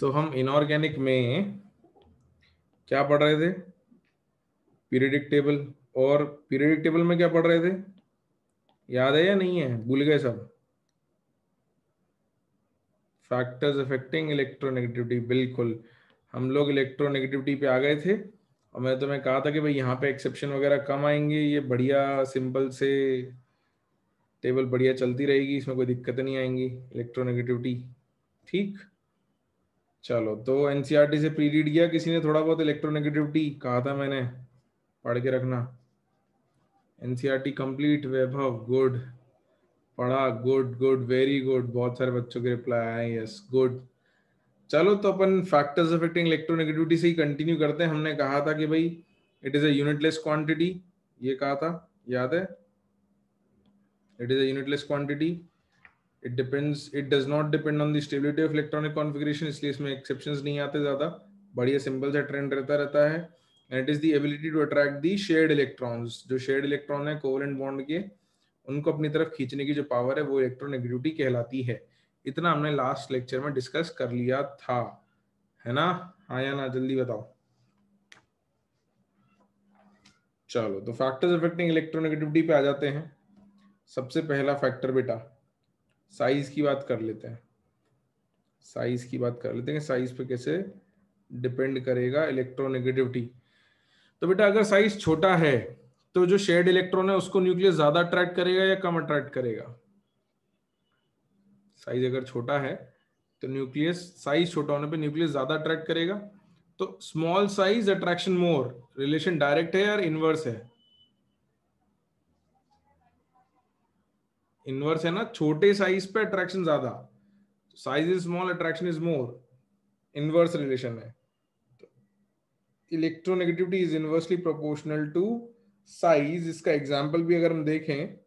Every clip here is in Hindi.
तो हम इनऑर्गेनिक में क्या पढ़ रहे थे? Periodic table. और पीरियडिक टेबल में क्या पढ़ रहे थे? याद है या नहीं है? भूल गए सब? Factors affecting electronegativity. बिल्कुल, हम लोग इलेक्ट्रोनेगेटिविटी पे आ गए थे और मैं तुम्हें कहा था कि भाई यहाँ पे एक्सेप्शन वगैरह कम आएंगे, ये बढ़िया सिंपल से टेबल बढ़िया चलती रहेगी, इसमें कोई दिक्कत नहीं आएंगी इलेक्ट्रोनेगेटिविटी। ठीक, चलो तो एनसीईआरटी से प्री रीड किया किसी ने थोड़ा बहुत? इलेक्ट्रोनेगेटिविटी कहा था मैंने, पढ़ के रखना। एनसीईआरटी कंप्लीट वैभव, गुड पढ़ा, गुड गुड वेरी गुड, बहुत सारे बच्चों के रिप्लाई आए, यस गुड। चलो तो अपन फैक्टर्स अफेक्टिंग इलेक्ट्रोनेगेटिविटी से ही कंटिन्यू करते हैं। हमने कहा था कि भाई it is a unitless quantity, ये कहा था, याद है? It is a unitless quantity, it does not depend on the stability of electronic configuration, इसलिए इसमें एक्सेप्शंस नहीं आते ज्यादा, बढ़िया सिंपल सा ट्रेंड रहता है। And it is the ability to attract the shared electrons, जो शेयर्ड इलेक्ट्रॉन है कोवेलेंट बॉन्ड के, उनको अपनी तरफ खींचने की जो पावर है वो इलेक्ट्रोनेगेटिविटी कहलाती है। इतना हमने लास्ट लेक्चर में डिस्कस कर लिया था, है ना? हाँ या ना, जल्दी बताओ। चलो तो फैक्टर्स अफेक्टिंग इलेक्ट्रोनेगेटिविटी पे आ जाते हैं। सबसे पहला फैक्टर बेटा साइज की बात कर लेते हैं। साइज की बात कर लेते हैं, साइज पे कैसे डिपेंड करेगा इलेक्ट्रोनेगेटिविटी। तो बेटा अगर साइज छोटा है तो जो शेयर्ड इलेक्ट्रॉन है उसको न्यूक्लियस ज्यादा अट्रैक्ट करेगा या कम अट्रैक्ट करेगा? साइज अगर छोटा है तो न्यूक्लियस, साइज छोटा होने पे न्यूक्लियस ज्यादा अट्रैक्ट करेगा। तो स्मॉल साइज अट्रैक्शन मोर, रिलेशन डायरेक्ट है या इनवर्स है? इनवर्स है ना, छोटे साइज पे अट्रैक्शन ज्यादा, size is small attraction is more, inverse relation है। Electronegativity is inversely proportional to size. इसका एग्जांपल भी अगर हम देखें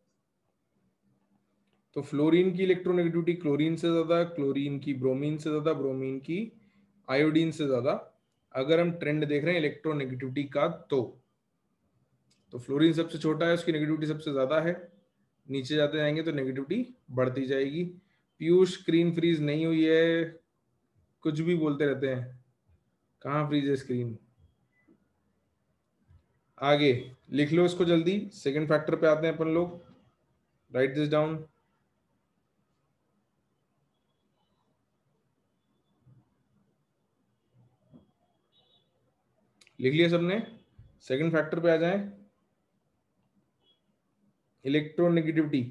तो फ्लोरीन की इलेक्ट्रोनेगेटिविटी क्लोरीन से ज्यादा, क्लोरीन की ब्रोमीन से ज्यादा, ब्रोमीन की आयोडीन से ज्यादा। अगर हम ट्रेंड देख रहे हैं इलेक्ट्रोनेगेटिविटी का तो फ्लोरीन सबसे छोटा है, उसकी नेगेटिविटी सबसे ज्यादा है, नीचे जाते जाएंगे तो नेगेटिविटी बढ़ती जाएगी। पीयूष स्क्रीन फ्रीज नहीं हुई है, कुछ भी बोलते रहते हैं, कहाँ फ्रीज है स्क्रीन? आगे लिख लो इसको जल्दी, सेकंड फैक्टर पे आते हैं अपन लोग, राइट दिस डाउन। लिख लिया सबने? सेकंड फैक्टर पे आ जाएं, इलेक्ट्रोनेगेटिविटी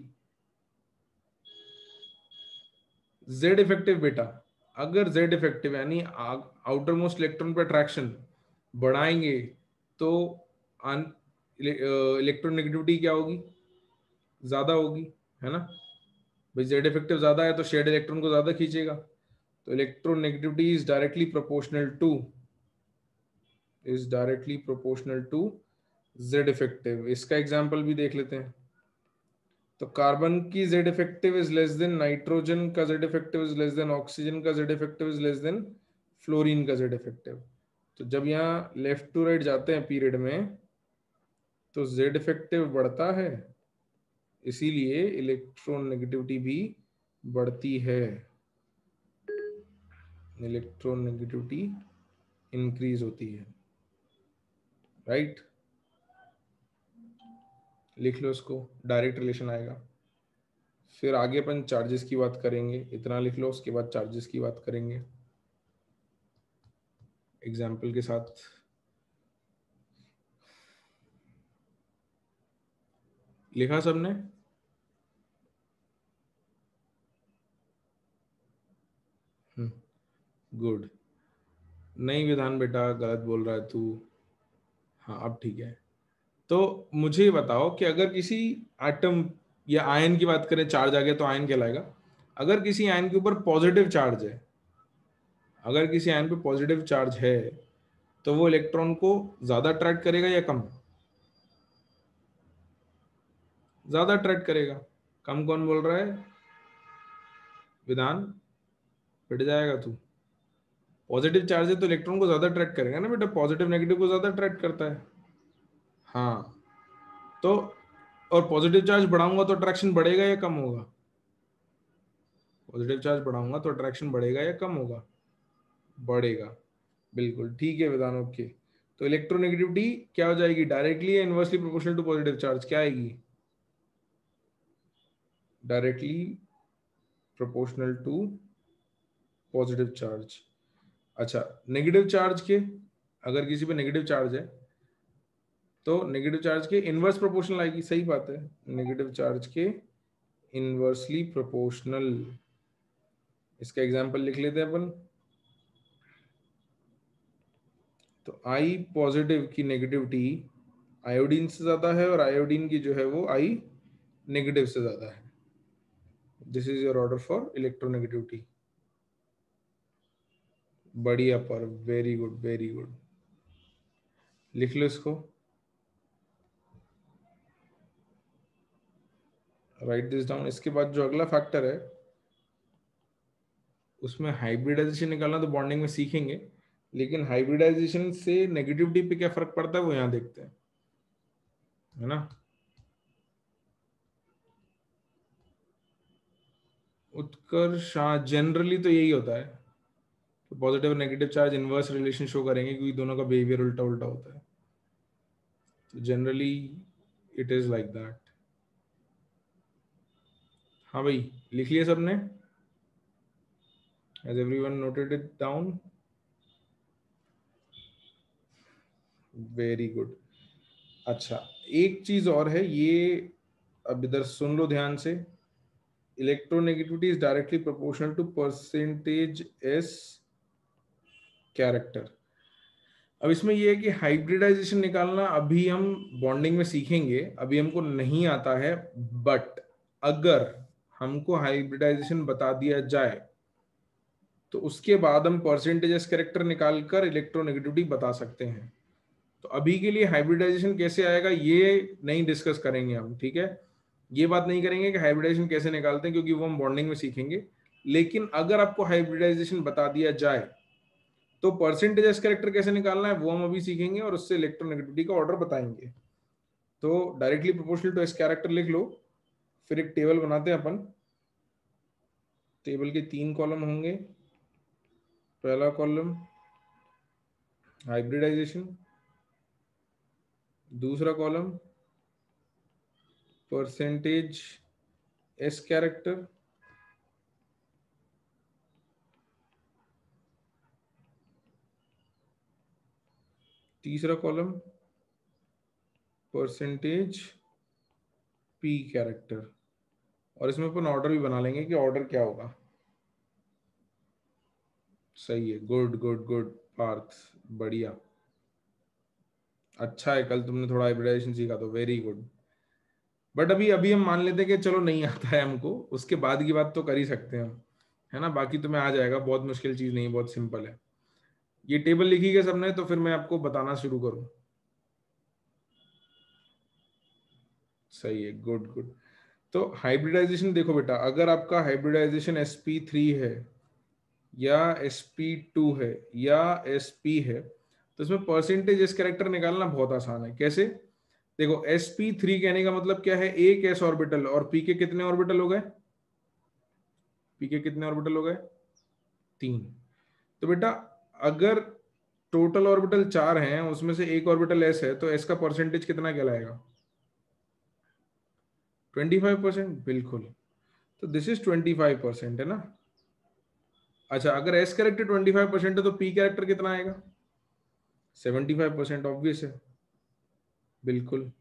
जेड इफेक्टिव बेटा। अगर जेड इफेक्टिव यानी आउटर मोस्ट इलेक्ट्रॉन पे अट्रैक्शन बढ़ाएंगे तो इलेक्ट्रोनेगेटिविटी क्या होगी? ज्यादा होगी, है ना? भाई जेड इफेक्टिव ज्यादा है तो शेड इलेक्ट्रॉन को ज्यादा खींचेगा, तो electronegativity is directly proportional to Z effective. इसका एग्जांपल भी देख लेते हैं। तो कार्बन की Z effective is less than, nitrogen का Z effective is less than, oxygen का Z effective is less than fluorine का जेड इफेक्टिव। तो जब यहाँ लेफ्ट टू राइट जाते हैं पीरियड में तो जेड इफेक्टिव बढ़ता है, इसीलिए इलेक्ट्रोनेगेटिविटी भी बढ़ती है, इलेक्ट्रोनेगेटिविटी इंक्रीज होती है, राइट? लिख लो इसको, डायरेक्ट रिलेशन आएगा। फिर आगे अपन चार्जेस की बात करेंगे, इतना लिख लो, उसके बाद चार्जेस की बात करेंगे एग्जाम्पल के साथ। लिखा सबने? गुड। नहीं विधान बेटा, गलत बोल रहा है तू। हाँ अब ठीक है। तो मुझे बताओ कि अगर किसी एटम या आयन की बात करें, चार्ज आ गया तो आयन कहलाएगा। अगर किसी आयन के ऊपर पॉजिटिव चार्ज है, अगर किसी आयन पे पॉजिटिव चार्ज है तो वो इलेक्ट्रॉन को ज्यादा अट्रैक्ट करेगा या कम? ज्यादा अट्रैक्ट करेगा। कम कौन बोल रहा है? विधान, पिट जाएगा तू। पॉजिटिव चार्ज है तो इलेक्ट्रॉन को ज्यादा अट्रैक्ट करेगा ना बेटा, पॉजिटिव नेगेटिव को ज्यादा अट्रैक्ट करता है। हाँ, तो और पॉजिटिव चार्ज बढ़ाऊंगा तो अट्रैक्शन बढ़ेगा या कम होगा? पॉजिटिव चार्ज बढ़ाऊंगा तो अट्रैक्शन बढ़ेगा या कम होगा? बढ़ेगा। बिल्कुल ठीक है वेदांत, ओके। तो इलेक्ट्रोनेगेटिविटी क्या हो जाएगी, डायरेक्टली या inversely proportional to positive charge, क्या आएगी? Directly proportional to positive charge. अच्छा, नेगेटिव चार्ज के, अगर किसी पे नेगेटिव चार्ज है तो नेगेटिव चार्ज के इनवर्स प्रोपोर्शनल आएगी, सही बात है, नेगेटिव चार्ज के इनवर्सली प्रोपोर्शनल। इसका एग्जांपल लिख लेते हैं अपन। तो आई पॉजिटिव की नेगेटिविटी आयोडीन से ज्यादा है और आयोडीन की जो है वो आई नेगेटिव से ज्यादा है। This is your order for electronegativity. बढ़िया पर, वेरी गुड वेरी गुड, लिख लो इसको, राइट दिस डाउन। इसके बाद जो अगला फैक्टर है उसमें हाइब्रिडाइजेशन निकालना तो बॉन्डिंग में सीखेंगे, लेकिन हाइब्रिडाइजेशन से नेगेटिविटी पे क्या फर्क पड़ता है वो यहाँ देखते हैं, है ना। उत्कर्ष, हाँ जनरली तो यही होता है, तो पॉजिटिव और negative charge inverse relation show करेंगे क्योंकि दोनों का बिहेवियर उल्टा उल्टा होता है, तो generally it is like that. हाँ भाई, लिख लिया सबने? Has everyone noted it down? Very good. अच्छा, एक चीज और है ये, अब इधर सुन लो ध्यान से। Electronegativity is directly proportional to percentage s character. अब इसमें ये है कि हाइब्रिडाइजेशन निकालना अभी हम बॉन्डिंग में सीखेंगे, अभी हमको नहीं आता है, बट अगर हमको हाइब्रिडाइजेशन बता दिया जाए तो उसके बाद हम परसेंटेज कैरेक्टर निकालकर इलेक्ट्रोनेगेटिविटी बता सकते हैं। तो अभी के लिए हाइब्रिडाइजेशन कैसे आएगा ये नहीं डिस्कस करेंगे हम, ठीक है। ये बात नहीं करेंगे कि हाइब्रिडाइजेशन कैसे निकालते हैं क्योंकि वो हम बॉन्डिंग में सीखेंगे। लेकिन अगर आपको हाइब्रिडाइजेशन बता दिया जाए तो परसेंटेज कैरेक्टर कैसे निकालना है वो हम अभी सीखेंगे और उससे इलेक्ट्रोनेगेटिविटी का ऑर्डर बताएंगे। तो directly proportional to s character लिख लो, फिर एक टेबल बनाते हैं अपन। टेबल के 3 कॉलम होंगे। पहला कॉलम हाइब्रिडाइजेशन, दूसरा कॉलम परसेंटेज एस कैरेक्टर, तीसरा कॉलम परसेंटेज पी कैरेक्टर। और इसमें अपन ऑर्डर भी बना लेंगे कि ऑर्डर क्या होगा। सही है, गुड गुड गुड पार्थ, बढ़िया। अच्छा है, कल तुमने थोड़ा हाइब्रिडाइजेशन सीखा तो वेरी गुड। बट अभी अभी हम मान लेते हैं कि चलो नहीं आता है हमको, उसके बाद की बात तो कर ही सकते हैं हम, है ना। बाकी तुम्हें आ जाएगा, बहुत मुश्किल चीज नहीं है, बहुत सिंपल है। ये टेबल लिखी गई सबने, तो फिर मैं आपको बताना शुरू करूं। सही है, गुड गुड। तो हाइब्रिडाइजेशन देखो बेटा, अगर आपका हाइब्रिडाइजेशन sp3 है या sp2 है या sp है तो इसमें परसेंटेज एस कैरेक्टर निकालना बहुत आसान है। कैसे? देखो sp3 कहने का मतलब क्या है, एक s ऑर्बिटल, और p के कितने ऑर्बिटल हो गए? p के कितने ऑर्बिटल हो गए? 3। तो बेटा अगर टोटल ऑर्बिटल 4 हैं उसमें से एक ऑर्बिटल s है तो s का परसेंटेज कितना कहलाएगा? 25%, बिल्कुल। तो दिस इज 25%, है ना। अच्छा, अगर s कैरेक्टर 25% है तो p कैरेक्टर कितना आएगा? 75%, ऑब्वियस है, बिल्कुल।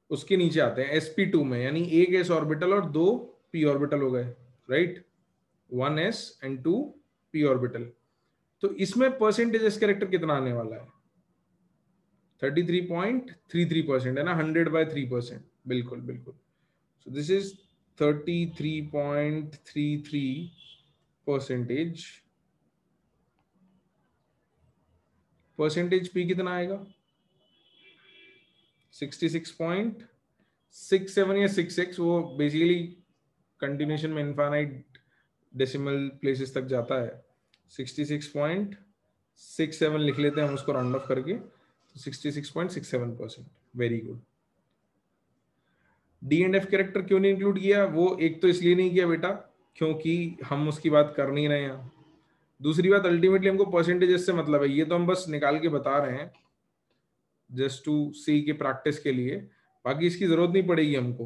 उसके नीचे आते हैं sp2 में, यानी एक s ऑर्बिटल और दो p ऑर्बिटल हो गए, right. 1s and 2 p orbital. तो इसमें परसेंटेज एस कैरेक्टर कितना आने वाला है? 33.33%, है ना, 100/3%, बिल्कुल बिल्कुल। So this is 33.33%। Percentage P कितना आएगा? 66.67 या 66, वो बेसिकली कंटिन्यूशन में इनफाइनाइट डेसिमल प्लेसेस तक जाता है। 66.67 लिख लेते हैं हम उसको राउंड ऑफ करके, तो 66.67%, very good. D and F character क्यों नहीं इंक्लूड किया? वो एक तो इसलिए नहीं किया बेटा क्योंकि हम उसकी बात कर नहीं रहे हैं, दूसरी बात, अल्टीमेटली हमको परसेंटेजेस से मतलब है, ये तो हम बस निकाल के बता रहे हैं जस्ट टू सी के प्रैक्टिस के लिए, बाकी इसकी जरूरत नहीं पड़ेगी हमको,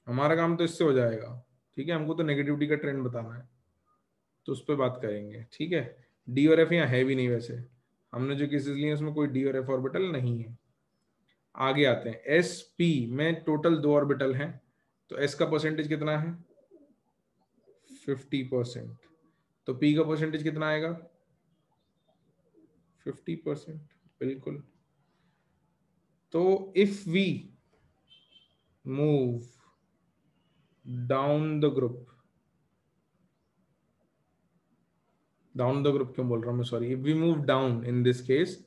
हमारा काम तो इससे हो जाएगा। ठीक है, हमको तो नेगेटिविटी का ट्रेंड बताना है, तो उस पर बात करेंगे। ठीक है, डी और एफ यहाँ है भी नहीं, वैसे हमने जो केसेस लिए उसमें कोई डी और एफ ऑर्बिटल नहीं है। आगे आते हैं, एस पी में टोटल 2 ऑर्बिटल हैं, तो एस का परसेंटेज कितना है 50%, तो पी का परसेंटेज कितना आएगा 50%, बिल्कुल। तो if we move down the group, down the group क्यों बोल रहा हूं मैं, sorry, if we move down in this case,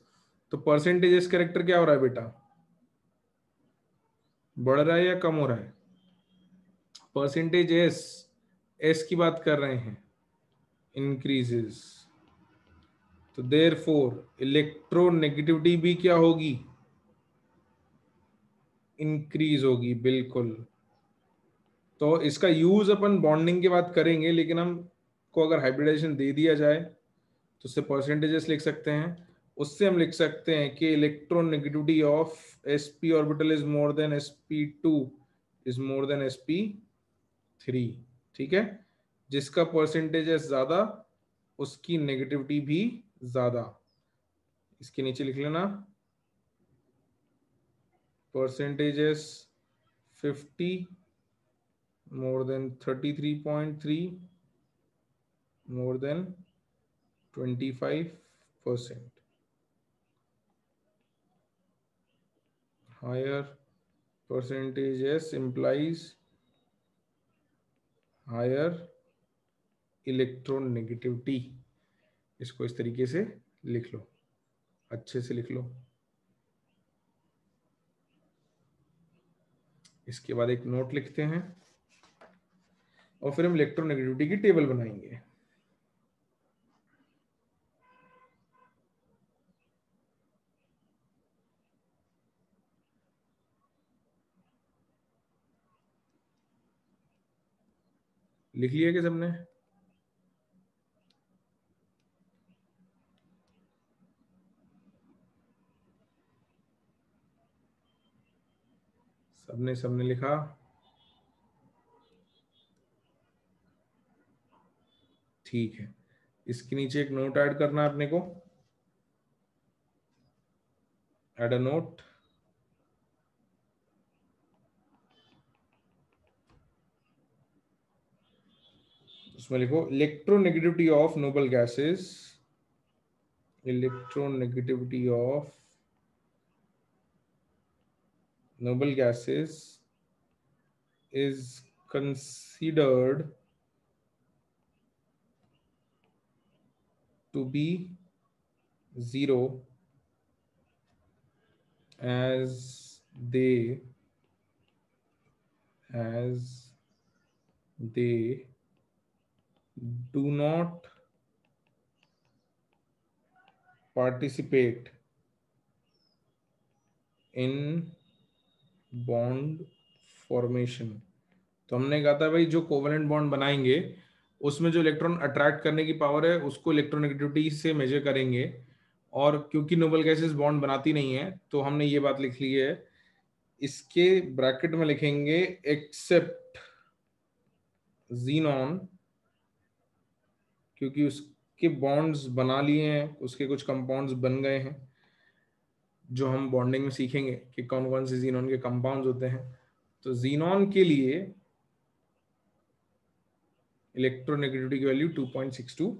तो परसेंटेज एस कैरेक्टर क्या हो रहा है बेटा, बढ़ रहा है या कम हो रहा है, परसेंटेज एस, एस की बात कर रहे हैं, इंक्रीजेस, तो देयरफॉर इलेक्ट्रोनेगेटिविटी भी क्या होगी, इंक्रीज होगी, बिल्कुल। तो इसका यूज अपन बॉन्डिंग के बाद करेंगे, लेकिन हमको अगर हाइब्रिडाइजेशन दे दिया जाए तो उससे परसेंटेजेस लिख सकते हैं, उससे हम लिख सकते हैं कि electronegativity of sp orbital is more than sp2 is more than sp3। ठीक है, जिसका परसेंटेज ज्यादा उसकी नेगेटिविटी भी ज्यादा, इसके नीचे लिख लेना percentages 50 more than 33.3 more than 25%, higher percentage S implies higher electronegativity। इसको इस तरीके से लिख लो, अच्छे से लिख लो। इसके बाद एक नोट लिखते हैं और फिर हम इलेक्ट्रोनेगेटिविटी की टेबल बनाएंगे। लिख लिया क्या सबने? सबने सबने लिखा? ठीक है, इसके नीचे एक नोट ऐड करना है अपने को, ऐड अ नोट। उसमें लिखो electronegativity of noble gases, electronegativity of noble gases is considered to be zero as they do not participate in bond formation। तो हमने कहा था भाई जो कोवेलेंट बॉन्ड बनाएंगे उसमें जो इलेक्ट्रॉन अट्रैक्ट करने की पावर है उसको इलेक्ट्रोनेगेटिविटी से मेजर करेंगे, और क्योंकि नोबल गैसेस बॉन्ड बनाती नहीं है तो हमने ये बात लिख ली है, इसके ब्रैकेट में लिखेंगे एक्सेप्ट जीनॉन, क्योंकि उसके बॉन्ड्स बना लिए हैं, उसके कुछ कंपाउंड्स बन गए हैं जो हम बॉन्डिंग में सीखेंगे कि कौन कौन से जीनॉन के कंपाउंड्स होते हैं। तो जीनॉन के लिए इलेक्ट्रोनेगेटिविटी की वैल्यू 2.62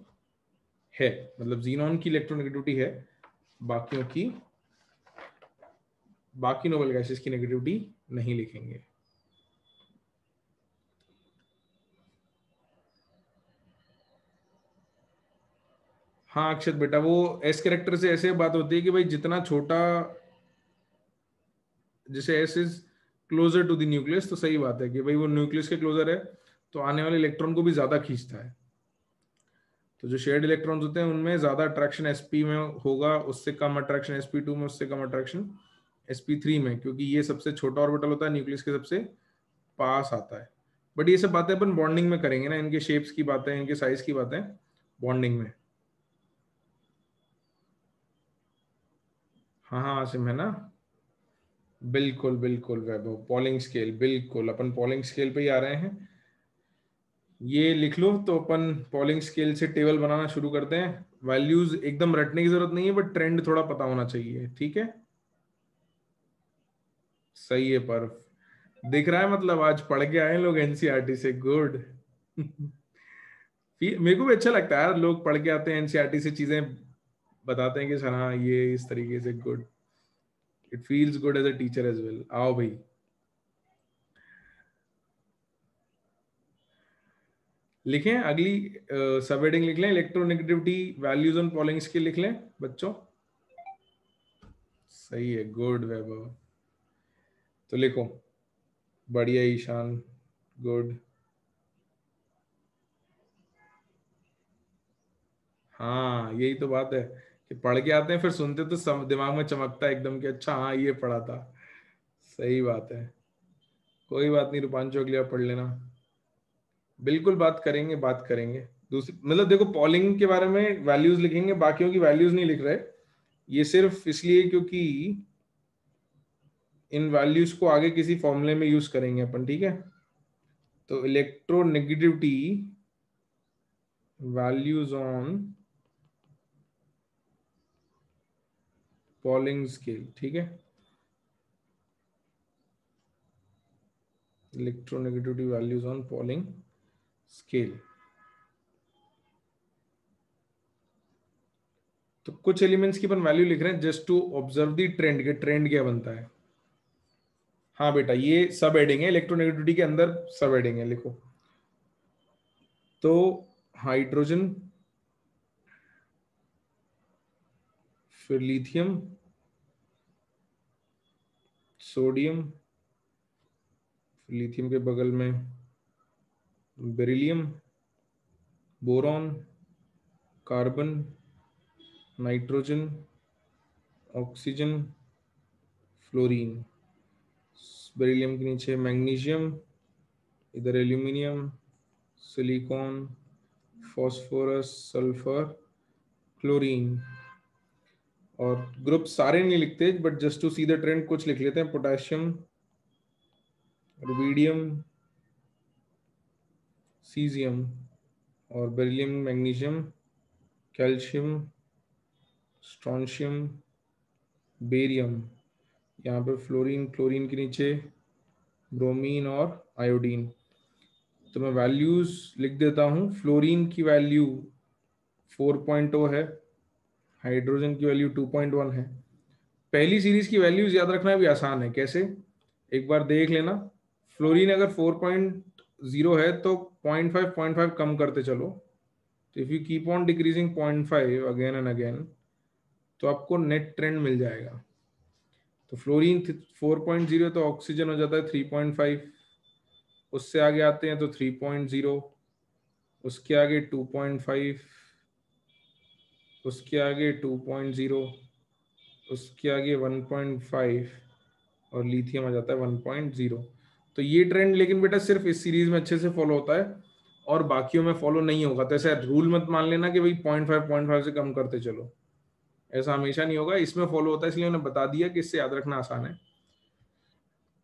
है, मतलब जीनॉन की इलेक्ट्रोनेगेटिविटी है, बाकियों की, बाकी नोबल गैसेस की नेगेटिविटी नहीं लिखेंगे। हाँ अक्षत बेटा, वो एस कैरेक्टर से ऐसे बात होती है कि भाई जितना छोटा, जैसे s is closer to the nucleus, तो सही बात है कि भाई वो न्यूक्लियस के क्लोजर है तो आने वाले इलेक्ट्रॉन को भी ज्यादा खींचता है। तो जो शेयर्ड इलेक्ट्रॉन्स होते हैं उनमें ज्यादा अट्रैक्शन sp में होगा, उससे कम अट्रैक्शन sp2 में, उससे कम अट्रैक्शन sp3 में, क्योंकि ये सबसे छोटा ऑर्बिटल होता है, न्यूक्लियस के सबसे पास आता है। बट ये सब बातें अपन बॉन्डिंग में करेंगे ना, इनके शेप्स की बातें, इनके साइज की बातें बॉन्डिंग में। हाँ हाँ आसिम है ना, बिल्कुल बिल्कुल वैभव, पॉलिंग स्केल, बिल्कुल अपन पॉलिंग स्केल पे ही आ रहे हैं। ये लिख लो, तो अपन पॉलिंग स्केल से टेबल बनाना शुरू करते हैं। वैल्यूज एकदम रटने की जरूरत नहीं है, बट ट्रेंड थोड़ा पता होना चाहिए, ठीक है। सही है, पर दिख रहा है, मतलब आज पढ़ के आए हैं लोग एनसीईआरटी से, गुड। मेरे को भी अच्छा लगता है यार, लोग पढ़ के आते हैं एनसीईआरटी से चीजें बताते हैं कि सर हाँ ये इस तरीके से, good, it feels good as a teacher as well. आओ भाई, लिखें अगली सब हेडिंग लिख लें, electronegativity values on Pauling scale लिख लें बच्चों। सही है, गुड वैभव, तो लिखो, बढ़िया ईशान, गुड। हाँ यही तो बात है कि पढ़ के आते हैं, फिर सुनते तो दिमाग में चमकता है एकदम कि अच्छा हाँ ये पढ़ा था। सही बात है, कोई बात नहीं रूपांशु, अगली बार पढ़ लेना। बिल्कुल बात करेंगे, बात करेंगे। दूसरी मतलब देखो, पॉलिंग के बारे में वैल्यूज लिखेंगे, बाकियों की वैल्यूज नहीं लिख रहे। ये सिर्फ इसलिए क्योंकि इन वैल्यूज को आगे किसी फॉर्मूले में यूज करेंगे अपन, ठीक है। तो electronegativity values on Pauling scale, ठीक है। Electronegativity values on Pauling scale. तो कुछ एलिमेंट्स की अपन वैल्यू लिख रहे हैं just to observe the trend, के ट्रेंड क्या बनता है। हाँ बेटा, ये सब हेडिंग है इलेक्ट्रोनेगेटिविटी के अंदर, सब हेडिंग है, लिखो। तो हाइड्रोजन, फिर लिथियम, सोडियम, लिथियम के बगल में beryllium, boron, carbon, nitrogen, oxygen, fluorine. Beryllium के नीचे मैग्नीशियम, इधर aluminium, silicon, phosphorus, sulphur, chlorine. और ग्रुप सारे नहीं लिखते, but just to see the trend कुछ लिख लेते हैं। पोटेशियम, रुबीडियम, सीजियम, और beryllium, magnesium, calcium, strontium, barium. यहाँ पे फ्लोरीन, क्लोरीन के नीचे ब्रोमीन और आयोडीन। तो मैं वैल्यूज लिख देता हूँ। फ्लोरीन की वैल्यू 4.0 है, हाइड्रोजन की वैल्यू 2.1 है। पहली सीरीज की वैल्यूज याद रखना भी आसान है, कैसे, एक बार देख लेना। फ्लोरीन अगर 4.0 है तो 0.5 कम करते चलो। तो if you keep on decreasing 0.5 again and again, तो आपको नेट ट्रेंड मिल जाएगा। तो फ्लोरीन 4.0, तो ऑक्सीजन हो जाता है 3.5, उससे आगे आते हैं तो 3.0, उसके आगे 2.5, उसके आगे 2.0, उसके आगे 1.5, और लिथियम आ जाता है 1.0। तो ये ट्रेंड लेकिन बेटा सिर्फ इस सीरीज में अच्छे से फॉलो होता है, और बाकियों में फॉलो नहीं होगा। तो ऐसा रूल मत मान लेना कि भाई 0.5 से कम करते चलो, ऐसा हमेशा नहीं होगा। इसमें फॉलो होता है, इसलिए उन्हें बता दिया कि इससे याद रखना आसान है।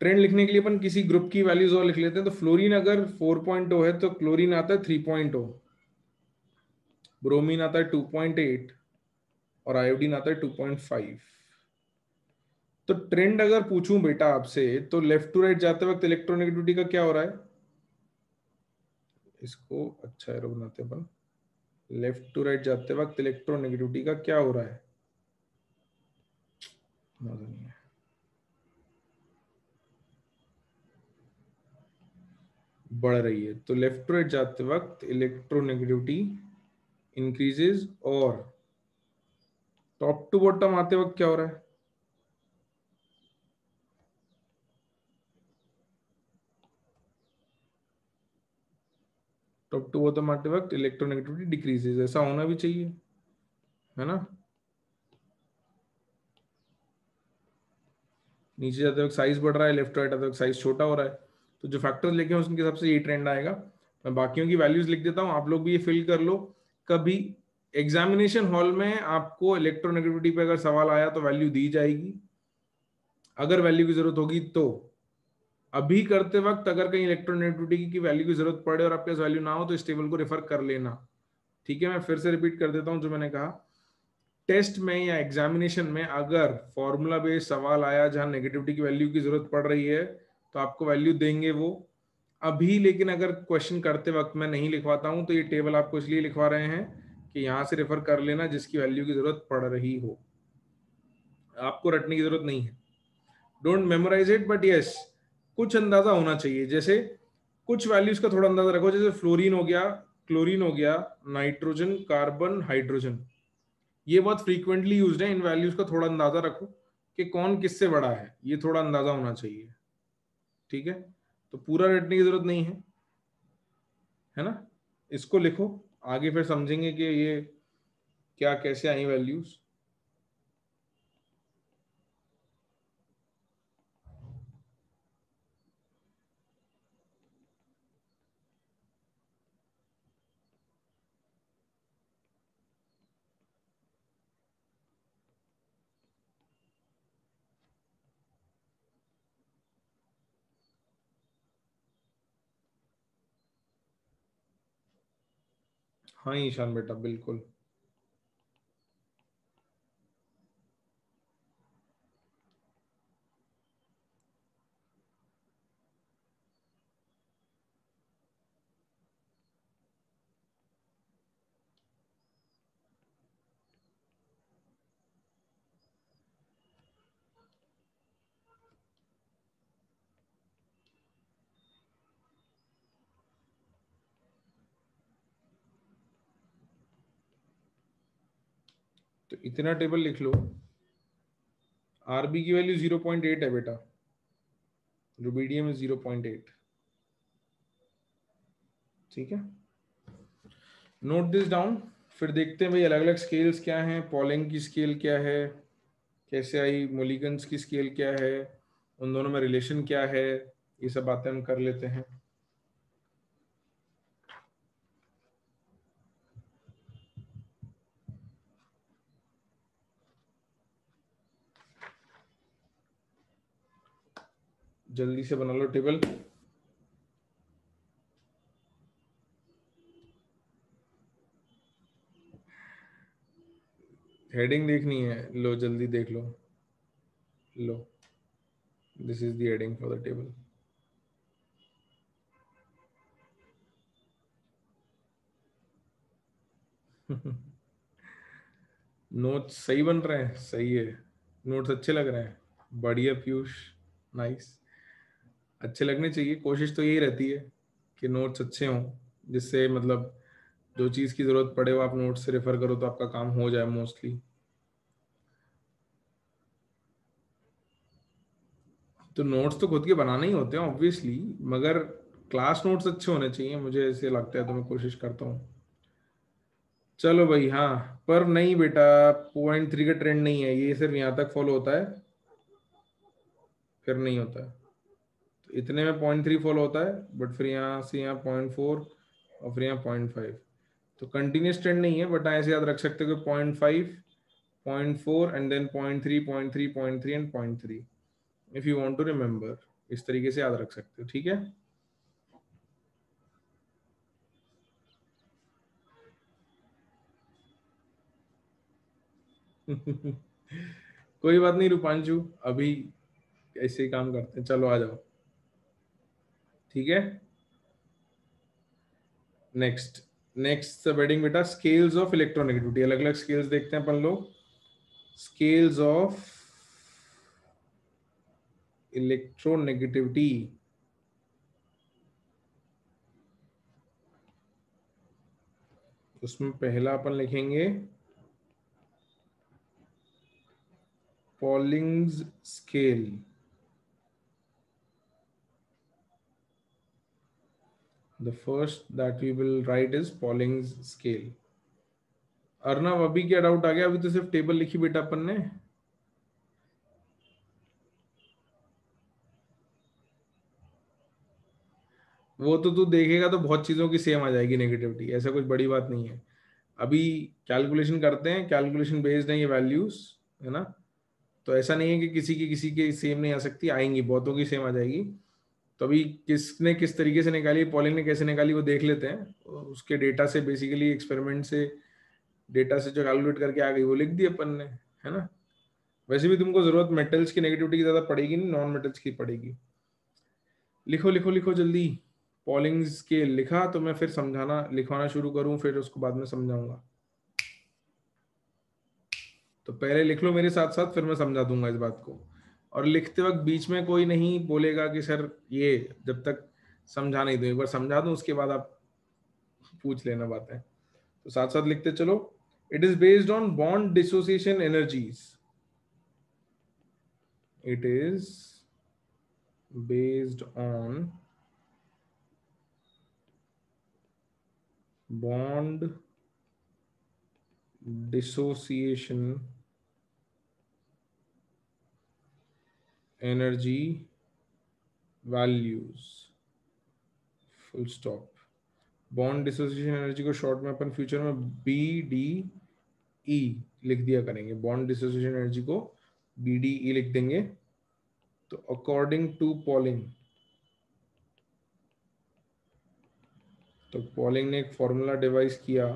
ट्रेंड लिखने के लिए अपन किसी ग्रुप की वैल्यूज और लिख लेते हैं। तो फ्लोरीन अगर 4.0 है तो क्लोरीन आता है 3.0, ब्रोमीन आता है 2.8, और आयोडीन आता है 2.5। तो ट्रेंड अगर पूछूं बेटा आपसे, तो लेफ्ट टू राइट जाते वक्त इलेक्ट्रोनेगेटिविटी का क्या हो रहा है। इसको अच्छा एरो बनाते हैं अपन। लेफ्ट टू राइट जाते वक्त इलेक्ट्रोनेगेटिविटी का क्या हो रहा है, मजा नहीं है। बढ़ रही है। तो लेफ्ट टू राइट जाते वक्त इलेक्ट्रोनेगेटिविटी इंक्रीजेज, और टॉप टू बॉटम आते वक्त क्या हो रहा है। टॉप टू बॉटम आते वक्त इलेक्ट्रोनेगेटिविटी डिक्रीजेज, ऐसा होना भी चाहिए, है ना। नीचे जाते वक्त साइज बढ़ रहा है, लेफ्ट राइट आते वक्त साइज छोटा हो रहा है। तो जो फैक्टर्स लेके हैं उसके हिसाब से ये ट्रेंड आएगा। मैं बाकियों की वैल्यूज लिख देता हूँ, आप लोग भी ये फिल कर लो। कभी एग्जामिनेशन हॉल में आपको इलेक्ट्रोनेगेटिविटी पे अगर सवाल आया तो वैल्यू दी जाएगी, अगर वैल्यू की जरूरत होगी तो। अभी करते वक्त अगर कहीं इलेक्ट्रोनेगेटिविटी की वैल्यू की जरूरत पड़े और आपके पास वैल्यू ना हो तो इस टेबल को रेफर कर लेना। ठीक है, मैं फिर से रिपीट कर देता हूं जो मैंने कहा। टेस्ट में या एग्जामिनेशन में अगर फॉर्मूला बेस्ड सवाल आया जहां नेगेटिविटी की वैल्यू की जरूरत पड़ रही है तो आपको वैल्यू देंगे वो अभी। लेकिन अगर क्वेश्चन करते वक्त मैं नहीं लिखवाता हूं तो ये टेबल आपको इसलिए लिखवा रहे हैं कि यहां से रेफर कर लेना जिसकी वैल्यू की जरूरत पड़ रही हो, आपको रटने की जरूरत नहीं है। Don't memorise it, but yes कुछ अंदाजा होना चाहिए। जैसे कुछ वैल्यूज का थोड़ा अंदाजा रखो, जैसे फ्लोरीन हो गया, क्लोरीन हो गया, नाइट्रोजन, कार्बन, हाइड्रोजन, ये बहुत फ्रीक्वेंटली यूज्ड है। इन वैल्यूज का थोड़ा अंदाजा रखो कि कौन किससे बड़ा है, ये थोड़ा अंदाजा होना चाहिए। ठीक है, तो पूरा रटने की जरूरत नहीं है ना। इसको लिखो, आगे फिर समझेंगे कि ये क्या कैसे आई वैल्यूज। हाँ ईशान बेटा, बिल्कुल। तो इतना टेबल लिख लो। आरबी की वैल्यू 0.8 है बेटा, रुबीडियम 0.8। ठीक है, नोट दिस डाउन। फिर देखते हैं भाई अलग अलग स्केल्स क्या हैं, पॉलिंग की स्केल क्या है, कैसे आई, मोलिगन्स की स्केल क्या है, उन दोनों में रिलेशन क्या है, ये सब बातें हम कर लेते हैं। जल्दी से बना लो टेबल। हेडिंग देखनी है, लो जल्दी देख लो। लो, this is the heading for the table. Notes सही बन रहे हैं, सही है। नोट्स अच्छे लग रहे हैं, बढ़िया पीयूष, नाइस। अच्छे लगने चाहिए, कोशिश तो यही रहती है कि नोट्स अच्छे हों, जिससे मतलब जो चीज़ की ज़रूरत पड़े वो आप नोट्स से रेफर करो तो आपका काम हो जाए मोस्टली। तो नोट्स तो खुद के बनाने ही होते हैं ऑब्वियसली, मगर क्लास नोट्स अच्छे होने चाहिए, मुझे ऐसे लगता है, तो मैं कोशिश करता हूँ। चलो भाई, हाँ। पर नहीं बेटा, 0.3 का ट्रेंड नहीं है ये, सिर्फ यहाँ तक फॉलो होता है, फिर नहीं होता है। तो इतने में 0.3 फॉलो होता है, बट फिर यहाँ से यहाँ 0.4 और फिर यहाँ 0.5। तो कंटिन्यूस ट्रेंड नहीं है, बट ऐसे याद रख सकते हो कि 0.5, 0.4 and then 0.3, 0.3, 0.3 and 0.3, if you want to remember. इस तरीके से याद रख सकते हो, ठीक है। कोई बात नहीं रूपांशु, अभी ऐसे ही काम करते हैं, चलो आ जाओ। ठीक है, नेक्स्ट। नेक्स्ट सब हेडिंग बेटा, स्केल्स ऑफ इलेक्ट्रोनेगेटिविटी। अलग अलग स्केल्स देखते हैं अपन लोग। Scales of electronegativity. उसमें पहला अपन लिखेंगे Pauling's scale. The first that we will write is Pauling's scale. Arnav, अभी क्या डाउट आ गया? अभी तो सिर्फ टेबल लिखी बेटा अपन ने। वो तो तू देखेगा तो बहुत चीजों की सेम आ जाएगी नेगेटिविटी, ऐसा कुछ बड़ी बात नहीं है। अभी कैलकुलेशन करते हैं, कैलकुलेशन बेस्ड है ये वैल्यूज, है ना। तो ऐसा नहीं है कि किसी के सेम नहीं आ सकती, आएंगी, बहुतों की सेम आ जाएगी। तो अभी किसने किस तरीके से निकाली, पॉलिंग ने कैसे निकाली, वो देख लेते हैं। उसके डेटा से, बेसिकली एक्सपेरिमेंट से डेटा से जो कैलकुलेट करके आ गई वो लिख दी अपन ने, है ना। वैसे भी तुमको जरूरत मेटल्स की नेगेटिविटी की ज्यादा पड़ेगी नहीं, नॉन मेटल्स की पड़ेगी। लिखो लिखो लिखो जल्दी। पॉलिंग्स के लिखा तो मैं फिर समझाना लिखवाना शुरू करूं, फिर उसको बाद में समझाऊंगा। तो पहले लिख लो मेरे साथ साथ, फिर मैं समझा दूंगा इस बात को। और लिखते वक्त बीच में कोई नहीं बोलेगा कि सर ये, जब तक समझा नहीं दूं, एक बार समझा दूं उसके बाद आप पूछ लेना बातें। तो साथ साथ लिखते चलो। It is based on bond dissociation energies. It is based on bond dissociation energy values, full stop. Bond dissociation energy को शॉर्ट में अपन फ्यूचर में BDE लिख दिया करेंगे। बॉन्ड डिसोसिएशन एनर्जी को BDE लिख देंगे। तो अकॉर्डिंग टू पॉलिंग, तो पॉलिंग ने एक फॉर्मूला डिवाइस किया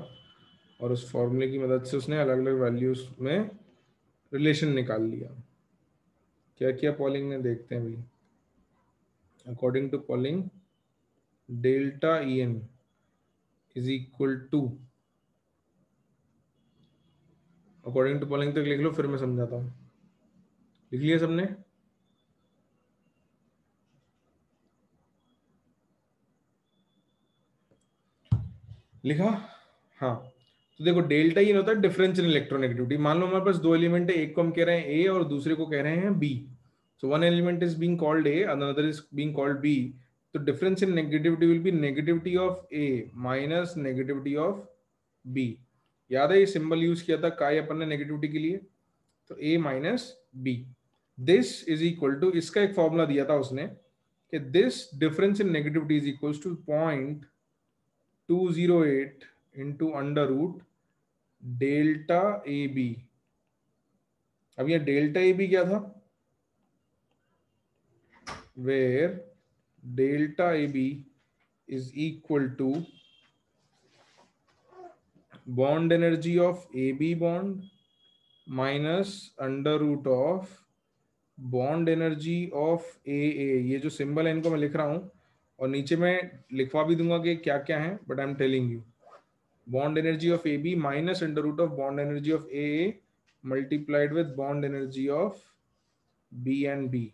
और उस फॉर्मूले की मदद से उसने अलग अलग वैल्यूज में रिलेशन निकाल लिया। क्या किया पॉलिंग ने, देखते हैं भाई। According to Pauling, delta EN is equal to, according to Pauling तक लिख लो, फिर मैं समझाता हूँ। लिख लिया सबने? लिखा? हाँ। तो देखो डेल्टा ई होता है डिफरेंस इन इलेक्ट्रोनेगेटिविटी। मान लो हमारे पास दो एलिमेंट है, एक को हम कह रहे हैं ए और दूसरे को कह रहे हैं B. So one element is being called A, another is being called B. तो difference in negativity will be negativity of A minus negativity of B. याद है ये सिंबल यूज किया था काय अपन ने नेगेटिविटी के लिए, तो A minus B. This is equal to, इसका एक फॉर्मूला दिया था उसने कि this difference in negativity is equal to 0.208 into under root delta A B. अब ये डेल्टा ए बी क्या था, where delta A B is equal to bond energy of A B bond minus under root of bond energy of A. ये जो सिंबल है इनको मैं लिख रहा हूं और नीचे मैं लिखवा भी दूंगा कि क्या क्या है, but I am telling you. Bond energy of A B minus under root of bond energy of A multiplied with bond energy of B and B.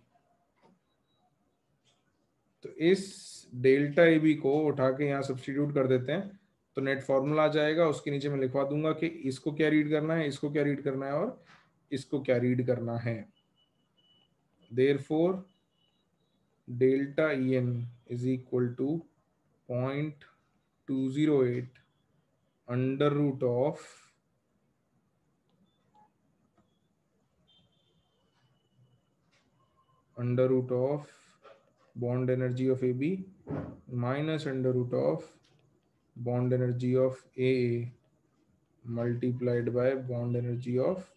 तो इस डेल्टा ए बी को उठा के यहाँ सब्सटीट्यूट कर देते हैं, तो नेट फॉर्मूला आ जाएगा। उसके नीचे मैं लिखवा दूंगा कि इसको क्या रीड करना है, इसको क्या रीड करना है और इसको क्या रीड करना है। Therefore delta EN is equal to 0.208 under root of bond energy of AB minus under root of bond energy of AA multiplied by bond energy of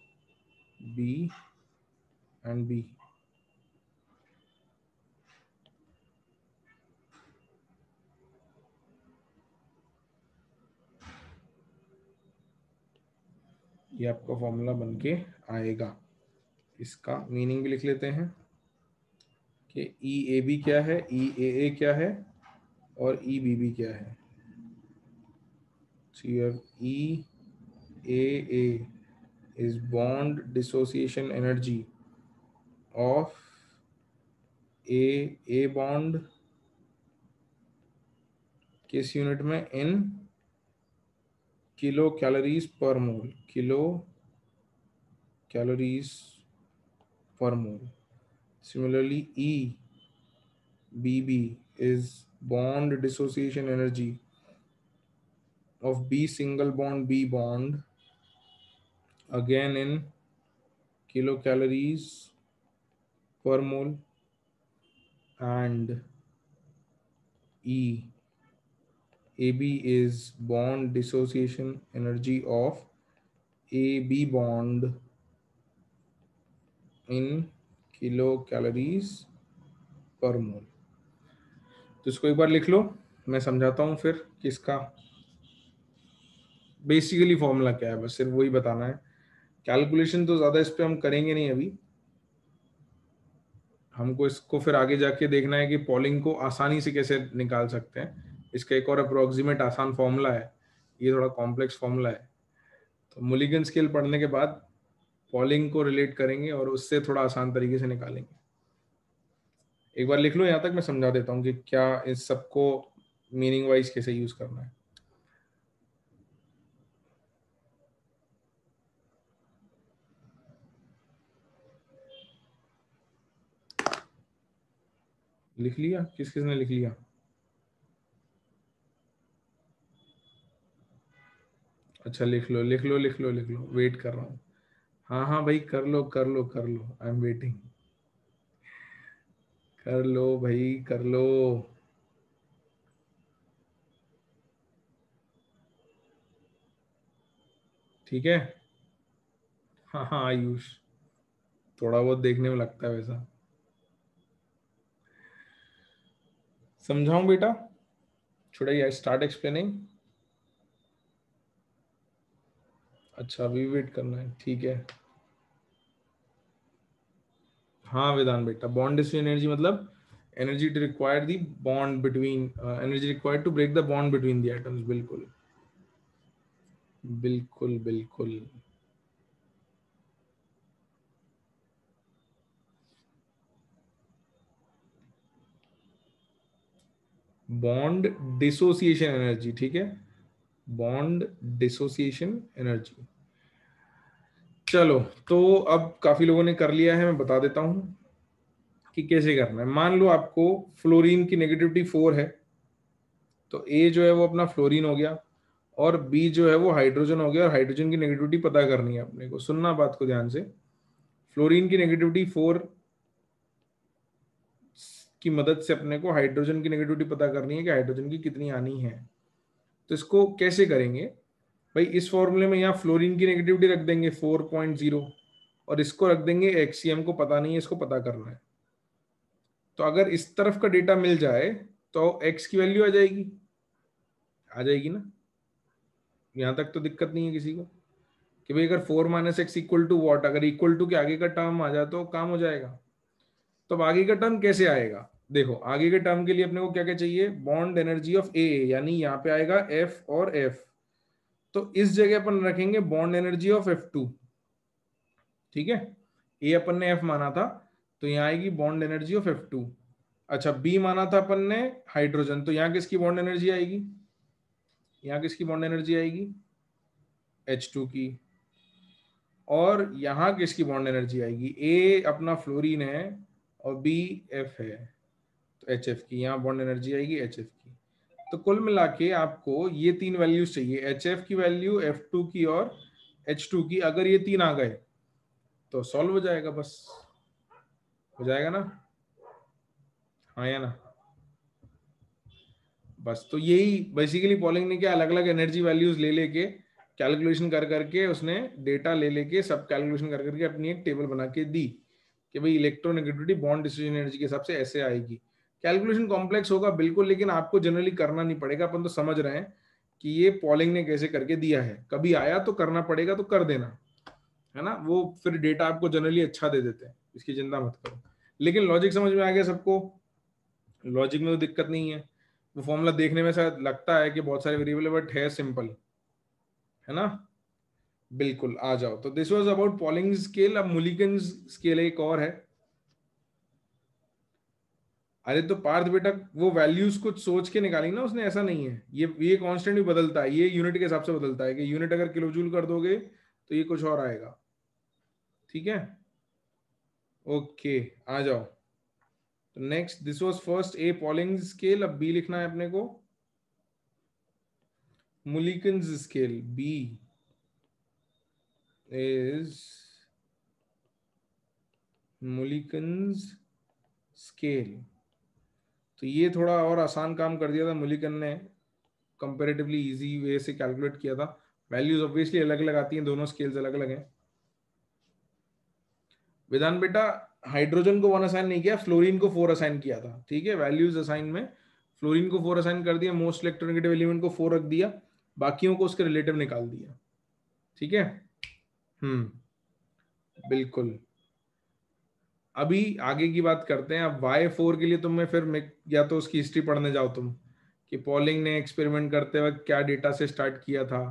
B and B। ये आपका फॉर्मूला बन के आएगा। इसका मीनिंग भी लिख लेते हैं कि EAB क्या है, EAA क्या है और EBB क्या है। So your EAA is bond dissociation energy of A bond किस यूनिट में, इन किलो कैलोरीज पर मोल, kilo calories per mole. Similarly, EBB is bond dissociation energy of B single bond B bond, again in kilocalories per mole, and AB is bond dissociation energy of AB bond in kilocalories per mole। तो इसको एक बार लिख लो, मैं समझाता हूँ फिर कि इसका बेसिकली फॉर्मूला क्या है, बस सिर्फ वही बताना है। कैलकुलेशन तो ज्यादा इस पे हम करेंगे नहीं अभी, हमको इसको फिर आगे जाके देखना है कि पॉलिंग को आसानी से कैसे निकाल सकते हैं। इसका एक और अप्रोक्सीमेट आसान फॉर्मूला है, ये थोड़ा कॉम्प्लेक्स फॉर्मूला है। तो मुलिगन स्केल पढ़ने के बाद पॉलिंग को रिलेट करेंगे और उससे थोड़ा आसान तरीके से निकालेंगे। एक बार लिख लो, यहाँ तक मैं समझा देता हूँ कि क्या इस सबको मीनिंग वाइज कैसे यूज करना है। लिख लिया? किस किसने लिख लिया? अच्छा लिख लो लिख लो लिख लो लिख लो, वेट कर रहा हूँ। हाँ हाँ भाई, कर लो कर लो कर लो, आई एम वेटिंग। कर लो भाई कर लो। ठीक है। हाँ हाँ आयुष, थोड़ा बहुत देखने में लगता है वैसा। समझाऊं बेटा? Should I start explaining? अच्छा अभी वेट करना है, ठीक है। हाँ वेदांत बेटा, बॉन्ड डिस्ट्रीब्यूशन एनर्जी मतलब energy to require the bond between, energy required to break the bond between the atoms. बिल्कुल बिल्कुल बिल्कुल। बॉन्ड डिसोसिएशन एनर्जी, ठीक है, बॉन्ड डिसोसिएशन एनर्जी। चलो, तो अब काफी लोगों ने कर लिया है, मैं बता देता हूं कि कैसे करना है। मान लो आपको फ्लोरीन की नेगेटिविटी 4 है, तो ए जो है वो अपना फ्लोरीन हो गया, और बी जो है वो हाइड्रोजन हो गया, और हाइड्रोजन की नेगेटिविटी पता करनी है अपने को। सुनना बात को ध्यान से, फ्लोरीन की नेगेटिविटी 4 की मदद से अपने को हाइड्रोजन की नेगेटिविटी पता करनी है कि हाइड्रोजन की कितनी आनी है। तो इसको कैसे करेंगे भाई? इस फॉर्मूले में यहाँ फ्लोरीन की नेगेटिविटी रख देंगे 4.0, और इसको रख देंगे एक्सीएम को पता नहीं है, इसको पता करना है। तो अगर इस तरफ का डेटा मिल जाए तो एक्स की वैल्यू आ जाएगी, आ जाएगी ना? यहां तक तो दिक्कत नहीं है किसी को कि भाई अगर 4 minus X equal to what, अगर इक्वल टू के आगे का टर्म आ जाए तो काम हो जाएगा। तो अब आगे का टर्म कैसे आएगा? देखो, आगे के टर्म के लिए अपने को क्या क्या चाहिए? बॉन्ड एनर्जी ऑफ ए, यानी यहाँ पे आएगा एफ और एफ। तो इस जगह अपन रखेंगे बॉन्ड एनर्जी ऑफ F2। ठीक है, ए अपन ने एफ माना था, तो यहाँ आएगी बॉन्ड एनर्जी ऑफ F2। अच्छा, बी माना था अपन ने हाइड्रोजन, तो यहाँ किसकी बॉन्ड एनर्जी आएगी? यहाँ किसकी बॉन्ड एनर्जी आएगी? H2 की। और यहाँ किसकी बॉन्ड एनर्जी आएगी? ए अपना फ्लोरीन है और बी एफ है, तो HF की यहाँ बॉन्ड एनर्जी आएगी HF की। तो कुल मिला के आपको ये तीन वैल्यूज चाहिए, HF की वैल्यू, F2 की और H2 की। अगर ये तीन आ गए तो सॉल्व हो जाएगा, बस हो जाएगा ना? हाँ या ना? बस तो यही बेसिकली पॉलिंग ने क्या, अलग अलग एनर्जी वैल्यूज ले लेके कैलकुलेशन कर करके, उसने डेटा ले लेके सब कैलकुलेशन कर करके अपनी एक टेबल बना के दी कि भाई इलेक्ट्रोनेगेटिविटी बॉन्ड डिस्ट्रीब्यूशन एनर्जी के हिसाब से ऐसे आएगी। कैलकुलेशन कॉम्प्लेक्स होगा बिल्कुल, लेकिन आपको जनरली करना नहीं पड़ेगा, अपन तो समझ रहे हैं कि ये पॉलिंग ने कैसे करके दिया है। कभी आया तो करना पड़ेगा तो कर देना, है ना? वो फिर डेटा आपको जनरली अच्छा दे देते हैं, इसकी चिंता मत करो। लेकिन लॉजिक समझ में आ गया सबको? लॉजिक में तो दिक्कत नहीं है। वो फॉर्मूला देखने में शायद लगता है कि बहुत सारे वेरिएबल है, बट है सिंपल, है ना? बिल्कुल, आ जाओ। तो this was about polling scale. अब मुलिकन स्केल एक और है। अरे तो पार्थ बेटा, वो वैल्यूज कुछ सोच के निकाली ना उसने, ऐसा नहीं है। ये कांस्टेंट भी बदलता है, ये यूनिट के हिसाब से बदलता है कि यूनिट अगर किलो जूल कर दोगे तो ये कुछ और आएगा। ठीक है, ओके, आ जाओ। तो next, this was first A Pauling scale. अब बी लिखना है अपने को, Mulliken scale. B is Mulliken's scale. तो ये थोड़ा और आसान काम कर दिया था मुलिकन ने, कंपैरेटिवली इजी वे से कैलकुलेट किया था। वैल्यूज ऑब्वियसली अलग अलग आती हैं, दोनों स्केल्स अलग अलग हैं। विधान बेटा हाइड्रोजन को 1 असाइन नहीं किया, फ्लोरीन को 4 असाइन किया था। ठीक है, वैल्यूज असाइन में फ्लोरीन को 4 असाइन कर दिया, मोस्ट इलेक्ट्रोनेगेटिव एलिमेंट को 4 रख दिया, बाकियों को उसके रिलेटिव निकाल दिया। ठीक है, बिल्कुल। अभी आगे की बात करते हैं। अब Y4 के लिए तुम्हें फिर या तो उसकी हिस्ट्री पढ़ने जाओ तुम, कि पॉलिंग ने एक्सपेरिमेंट करते वक्त क्या डेटा से स्टार्ट किया था,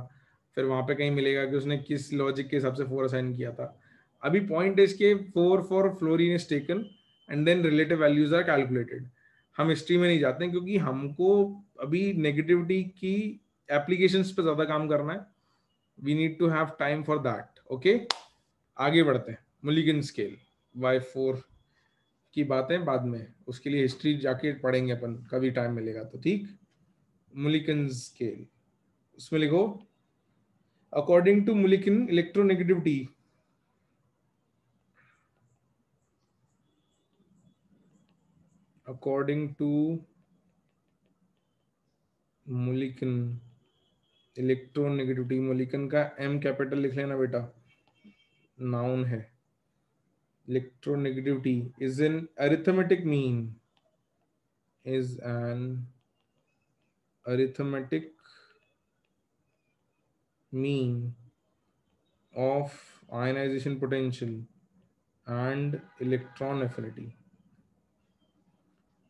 फिर वहां पे कहीं मिलेगा कि उसने किस लॉजिक के हिसाब से 4 असाइन किया था। अभी पॉइंट इज के 4 for fluorine is taken and then relative values are calculated. हम हिस्ट्री में नहीं जाते हैं क्योंकि हमको अभी नेगेटिविटी की एप्लीकेशंस पे ज्यादा काम करना है। We need to have time for that. Okay, आगे बढ़ते हैं। मुलिगन स्केल Y4 की बातें बाद में, उसके लिए हिस्ट्री जाके पढ़ेंगे अपन कभी टाइम मिलेगा तो। ठीक, मुलिकन स्केल, उसमें लिखो according to Mulliken electronegativity, according to Mulliken electronegativity, Mulliken का M कैपिटल लिख लेना बेटा, नाउन है। Electronegativity is an arithmetic mean, is an arithmetic mean of ionization potential and electron affinity।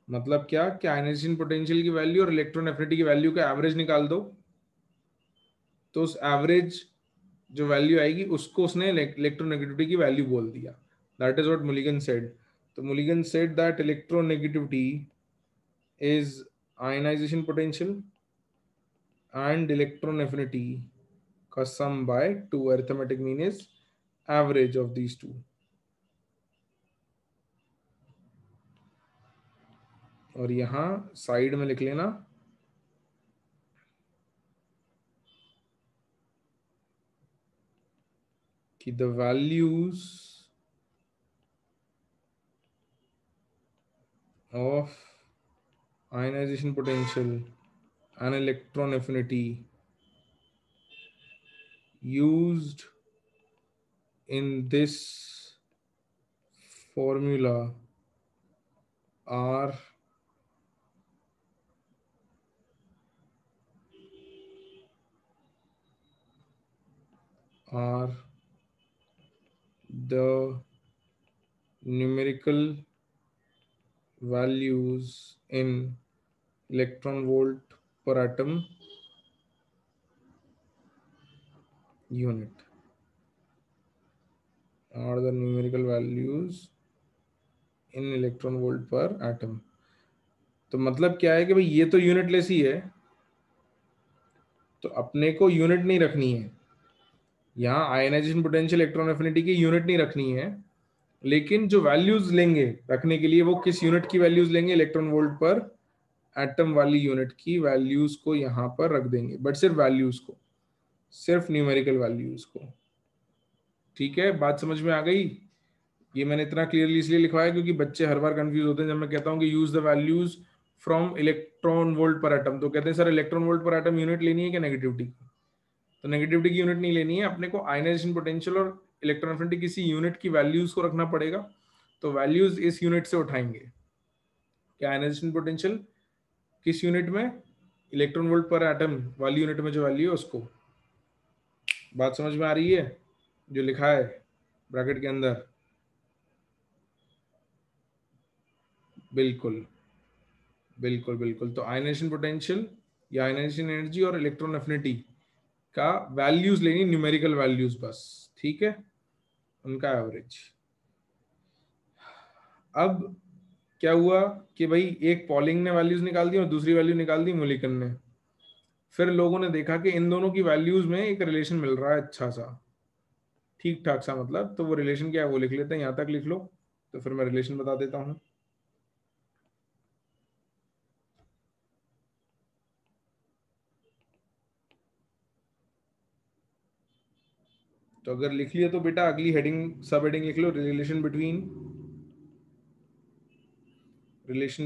मतलब क्या, कि आयनाइजेशन पोटेंशियल की वैल्यू और इलेक्ट्रॉन एफिनिटी की वैल्यू का एवरेज निकाल दो, तो उस एवरेज जो वैल्यू आएगी उसको उसने इलेक्ट्रोनेगेटिविटी की वैल्यू बोल दिया। That is what Mulliken said. तो Mulliken said that electronegativity is ionization potential and electron affinity का sum by 2, arithmetic mean is average of these two। और यहां साइड में लिख लेना कि the values of ionization potential and electron affinity used in this formula are the numerical values in electron volt per atom unit, are the numerical values in electron volt per atom। तो मतलब क्या है कि भाई ये तो यूनिटलेस ही है, तो अपने को यूनिट नहीं रखनी है यहाँ, आयनाइजेशन पोटेंशियल इलेक्ट्रॉन एफिनिटी की यूनिट नहीं रखनी है, लेकिन जो वैल्यूज लेंगे रखने के लिए वो किस यूनिट की वैल्यूज लेंगे, इलेक्ट्रॉन वोल्ट पर एटम वाली यूनिट की वैल्यूज को यहाँ पर रख देंगे, बट सिर्फ वैल्यूज को, सिर्फ न्यूमेरिकल वैल्यूज को। ठीक है, बात समझ में आ गई? ये मैंने इतना क्लियरली इसलिए लिखवाया क्योंकि बच्चे हर बार कंफ्यूज होते हैं जब मैं कहता हूँ कि use the values from electron volt per atom, तो कहते हैं sir electron volt per atom unit लेनी है क्या नेगेटिविटी की? तो नेगेटिविटी की यूनिट नहीं लेनी है, अपने को आयनाइजेशन पोटेंशियल और इलेक्ट्रॉन एफिनिटी किसी यूनिट की वैल्यूज को रखना पड़ेगा। तो वैल्यूज इस यूनिट से उठाएंगे कि आयनाइजेशन पोटेंशियल किस यूनिट में, इलेक्ट्रॉन वोल्ट पर एटम वाली यूनिट में जो वैल्यू है उसको। बात समझ में आ रही है जो लिखा है ब्रैकेट के अंदर? बिल्कुल बिल्कुल बिल्कुल। तो आयनाइजेशन पोटेंशियल या आयनाइजेशन एनर्जी और इलेक्ट्रॉन एफिनिटी का वैल्यूज लेनी, न्यूमेरिकल वैल्यूज बस। ठीक है, उनका एवरेज। अब क्या हुआ कि भाई एक पॉलिंग ने वैल्यूज निकाल दी और दूसरी वैल्यू निकाल दी मुलिकन ने। फिर लोगों ने देखा कि इन दोनों की वैल्यूज में एक रिलेशन मिल रहा है, अच्छा सा, ठीक ठाक सा मतलब। तो वो रिलेशन क्या है वो लिख लेते हैं, यहां तक लिख लो, तो फिर मैं रिलेशन बता देता हूं। तो अगर लिख लिया तो बेटा अगली हेडिंग, सब हेडिंग लिख लो, रिलेशन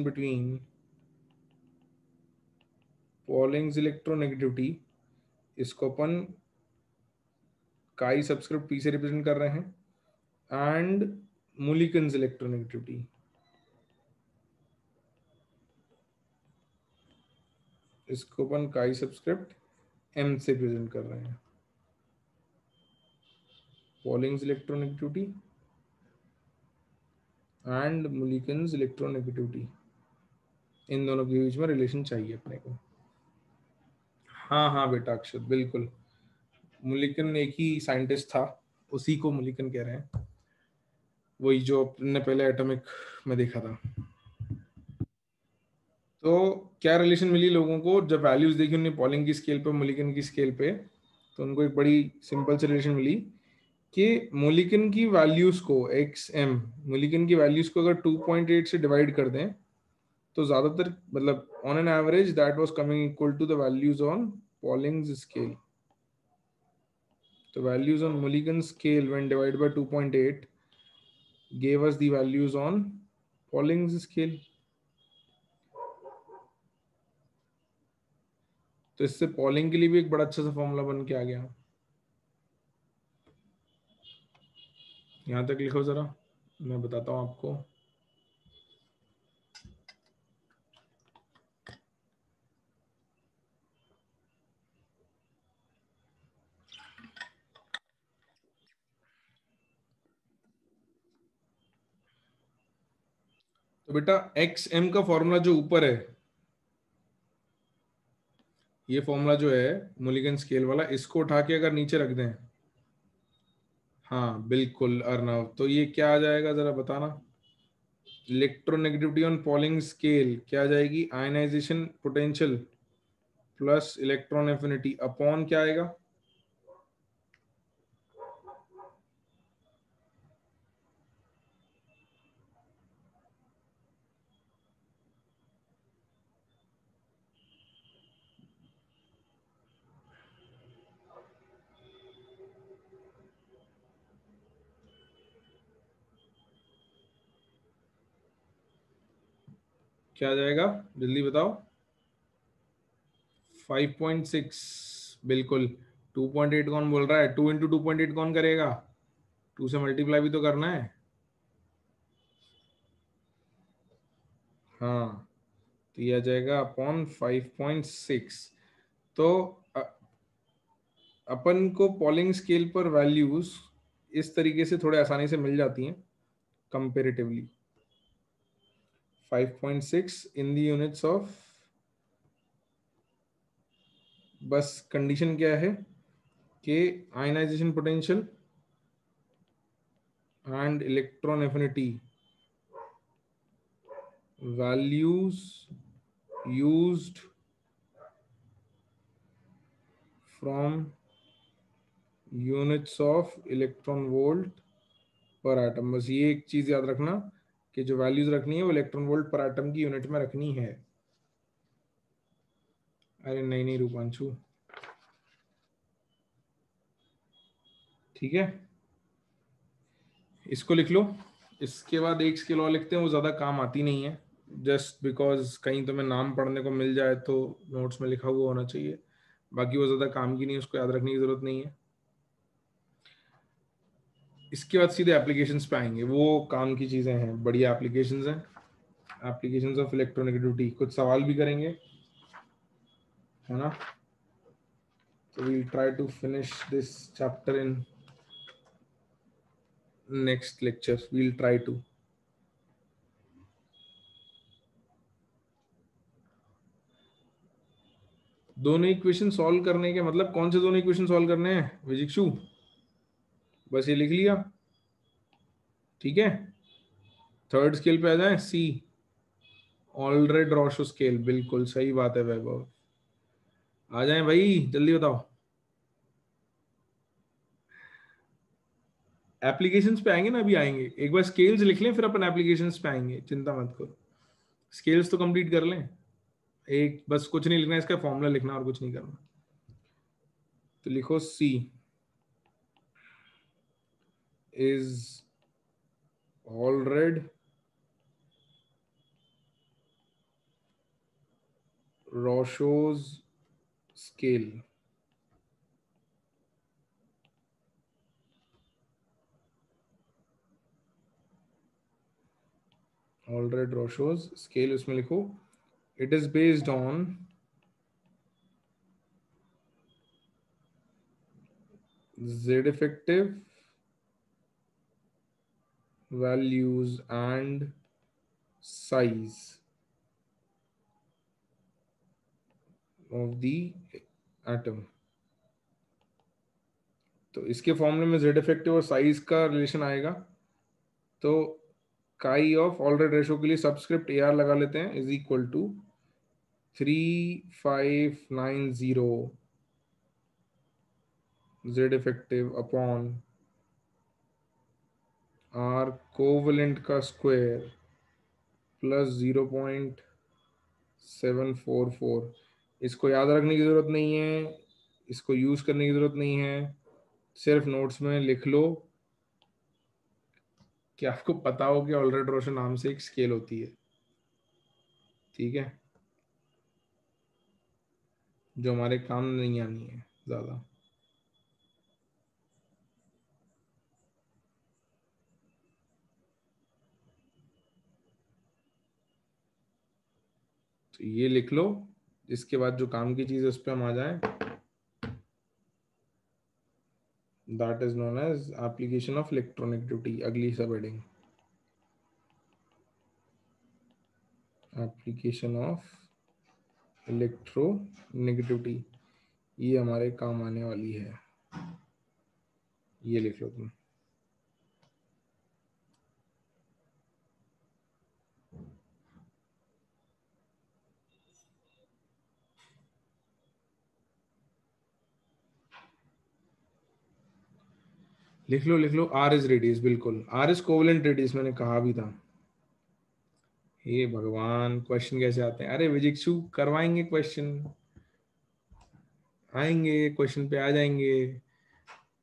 बिटवीन पॉलिंग्स इलेक्ट्रोनेगेटिविटी, इसको अपन काई सबस्क्रिप्ट पी से रिप्रेजेंट कर रहे हैं, एंड मुलिकन्स इलेक्ट्रोनेगेटिविटी, इसको अपन काई सबस्क्रिप्ट एम से प्रेजेंट कर रहे हैं। पॉलिंग्स इलेक्ट्रोनेगेटिविटी एंड मुलिकन्स इलेक्ट्रोनेगेटिविटी, इन दोनों के बीच में रिलेशन चाहिए अपने को। हाँ हाँ बेटा अक्षत, बिल्कुल। मुलिकन एक ही साइंटिस्ट था, उसी को मुलिकन कह रहे हैं, वही जो अपने पहले एटॉमिक में देखा था। तो क्या रिलेशन मिली लोगों को जब वैल्यूज देखी उन्होंने पॉलिंग की स्केल पे, मुलिकन की स्केल पे, तो उनको एक बड़ी सिंपल सी रिलेशन मिली कि मुलिकन की वैल्यूज को एक्स एम, मुलिकन की वैल्यूज को अगर 2.8 से डिवाइड कर दें तो ज्यादातर मतलब on an average that was coming equal to the values on Pauling's scale. तो values on Mulliken scale when divided by 2.8 gave us the values on Pauling's scale. तो इससे पॉलिंग के लिए भी एक बड़ा अच्छा सा फॉर्मूला बन के आ गया। यहां तक लिखो जरा, मैं बताता हूं आपको। तो बेटा एक्स एम का फॉर्मूला जो ऊपर है, ये फॉर्मूला जो है मुलिगन स्केल वाला, इसको उठा के अगर नीचे रख दें, हाँ बिल्कुल अर्नव, तो ये क्या आ जाएगा जरा बताना। इलेक्ट्रोनेगेटिविटी ऑन पॉलिंग स्केल क्या आ जाएगी, ionization potential plus electron affinity upon क्या आएगा, क्या आ जाएगा जल्दी बताओ। 5.6, बिल्कुल। 2.8 कौन बोल रहा है, 2 इंटू 2.8 कौन करेगा, 2 से मल्टीप्लाई भी तो करना है। हाँ, तो ये आ जाएगा अपॉन 5.6। तो अपन को पॉलिंग स्केल पर वैल्यूज इस तरीके से थोड़े आसानी से मिल जाती हैं comparatively. 5.6 in the units of, बस कंडीशन क्या है कि ionization potential and electron affinity values used from units of electron volt per atom. बस ये एक चीज याद रखना कि जो वैल्यूज रखनी है वो इलेक्ट्रॉन वोल्ट पर एटम की यूनिट में रखनी है। अरे नहीं नहीं रूपांशु, ठीक है, इसको लिख लो। इसके बाद एक स्केल और लिखते हैं, वो ज़्यादा काम आती नहीं है, जस्ट बिकॉज कहीं तुम्हें नाम पढ़ने को मिल जाए तो नोट्स में लिखा हुआ होना चाहिए, बाकी वो ज़्यादा काम की नहीं, उसको याद रखने की ज़रूरत नहीं है। इसके बाद सीधे एप्लीकेशंस पे आएंगे, वो काम की चीज़ें हैं, बढ़िया एप्लीकेशंस हैं, एप्लीकेशंस ऑफ इलेक्ट्रोनेगेटिविटी। कुछ सवाल भी करेंगे, है ना। तो we try to finish this chapter in next lecture, we'll try to. दोनों इक्वेशन सॉल्व करने के मतलब कौन से दोनों इक्वेशन सॉल्व करने हैं विजिक्षु, बस ये लिख लिया, ठीक है। थर्ड स्केल पे आ जाए, सी ऑलरेड रोशो स्केल, बिल्कुल सही बात है वैभव, आ जाए भाई जल्दी बताओ। एप्लीकेशंस पे आएंगे ना, अभी आएंगे, एक बार स्केल्स लिख लें फिर अपन एप्लीकेशंस पे आएंगे, चिंता मत करो। स्केल्स तो कंप्लीट कर लें, एक बस कुछ नहीं लिखना, इसका फॉर्मूला लिखना और कुछ नहीं करना। तो लिखो C is Allred Rochow's scale. All right, ratios scale उसमें लिखो. It is based on Z effective values and size of the atom. तो इसके फॉर्मूले में Z effective और साइज का रिलेशन आएगा. तो काई ऑफ ऑलरेडी रेशो के लिए सबस्क्रिप्ट AR लगा लेते हैं is equal to 3590 Z effective upon R covalent का स्क्वायर प्लस 0.744. इसको याद रखने की जरूरत नहीं है, इसको यूज करने की जरूरत नहीं है, सिर्फ नोट्स में लिख लो कि आपको पता हो कि ऑलरेडी रेशो नाम से एक स्केल होती है. ठीक है, जो हमारे काम नहीं आनी है ज्यादा. तो ये लिख लो, इसके बाद जो काम की चीज है उस पर हम आ जाए. That is known as application of electronegativity. अगली सब हेडिंग, एप्लीकेशन ऑफ इलेक्ट्रोनेगेटिविटी. ये हमारे काम आने वाली है. ये लिख लो तुम. लिख लो लिख लो. आर इज रेडियस, बिल्कुल आर इज कोवलेंट रेडियस, मैंने कहा भी था. हे भगवान, क्वेश्चन कैसे आते हैं. अरे विजिक्षु करवाएंगे क्वेश्चन, आएंगे क्वेश्चन पे आ जाएंगे,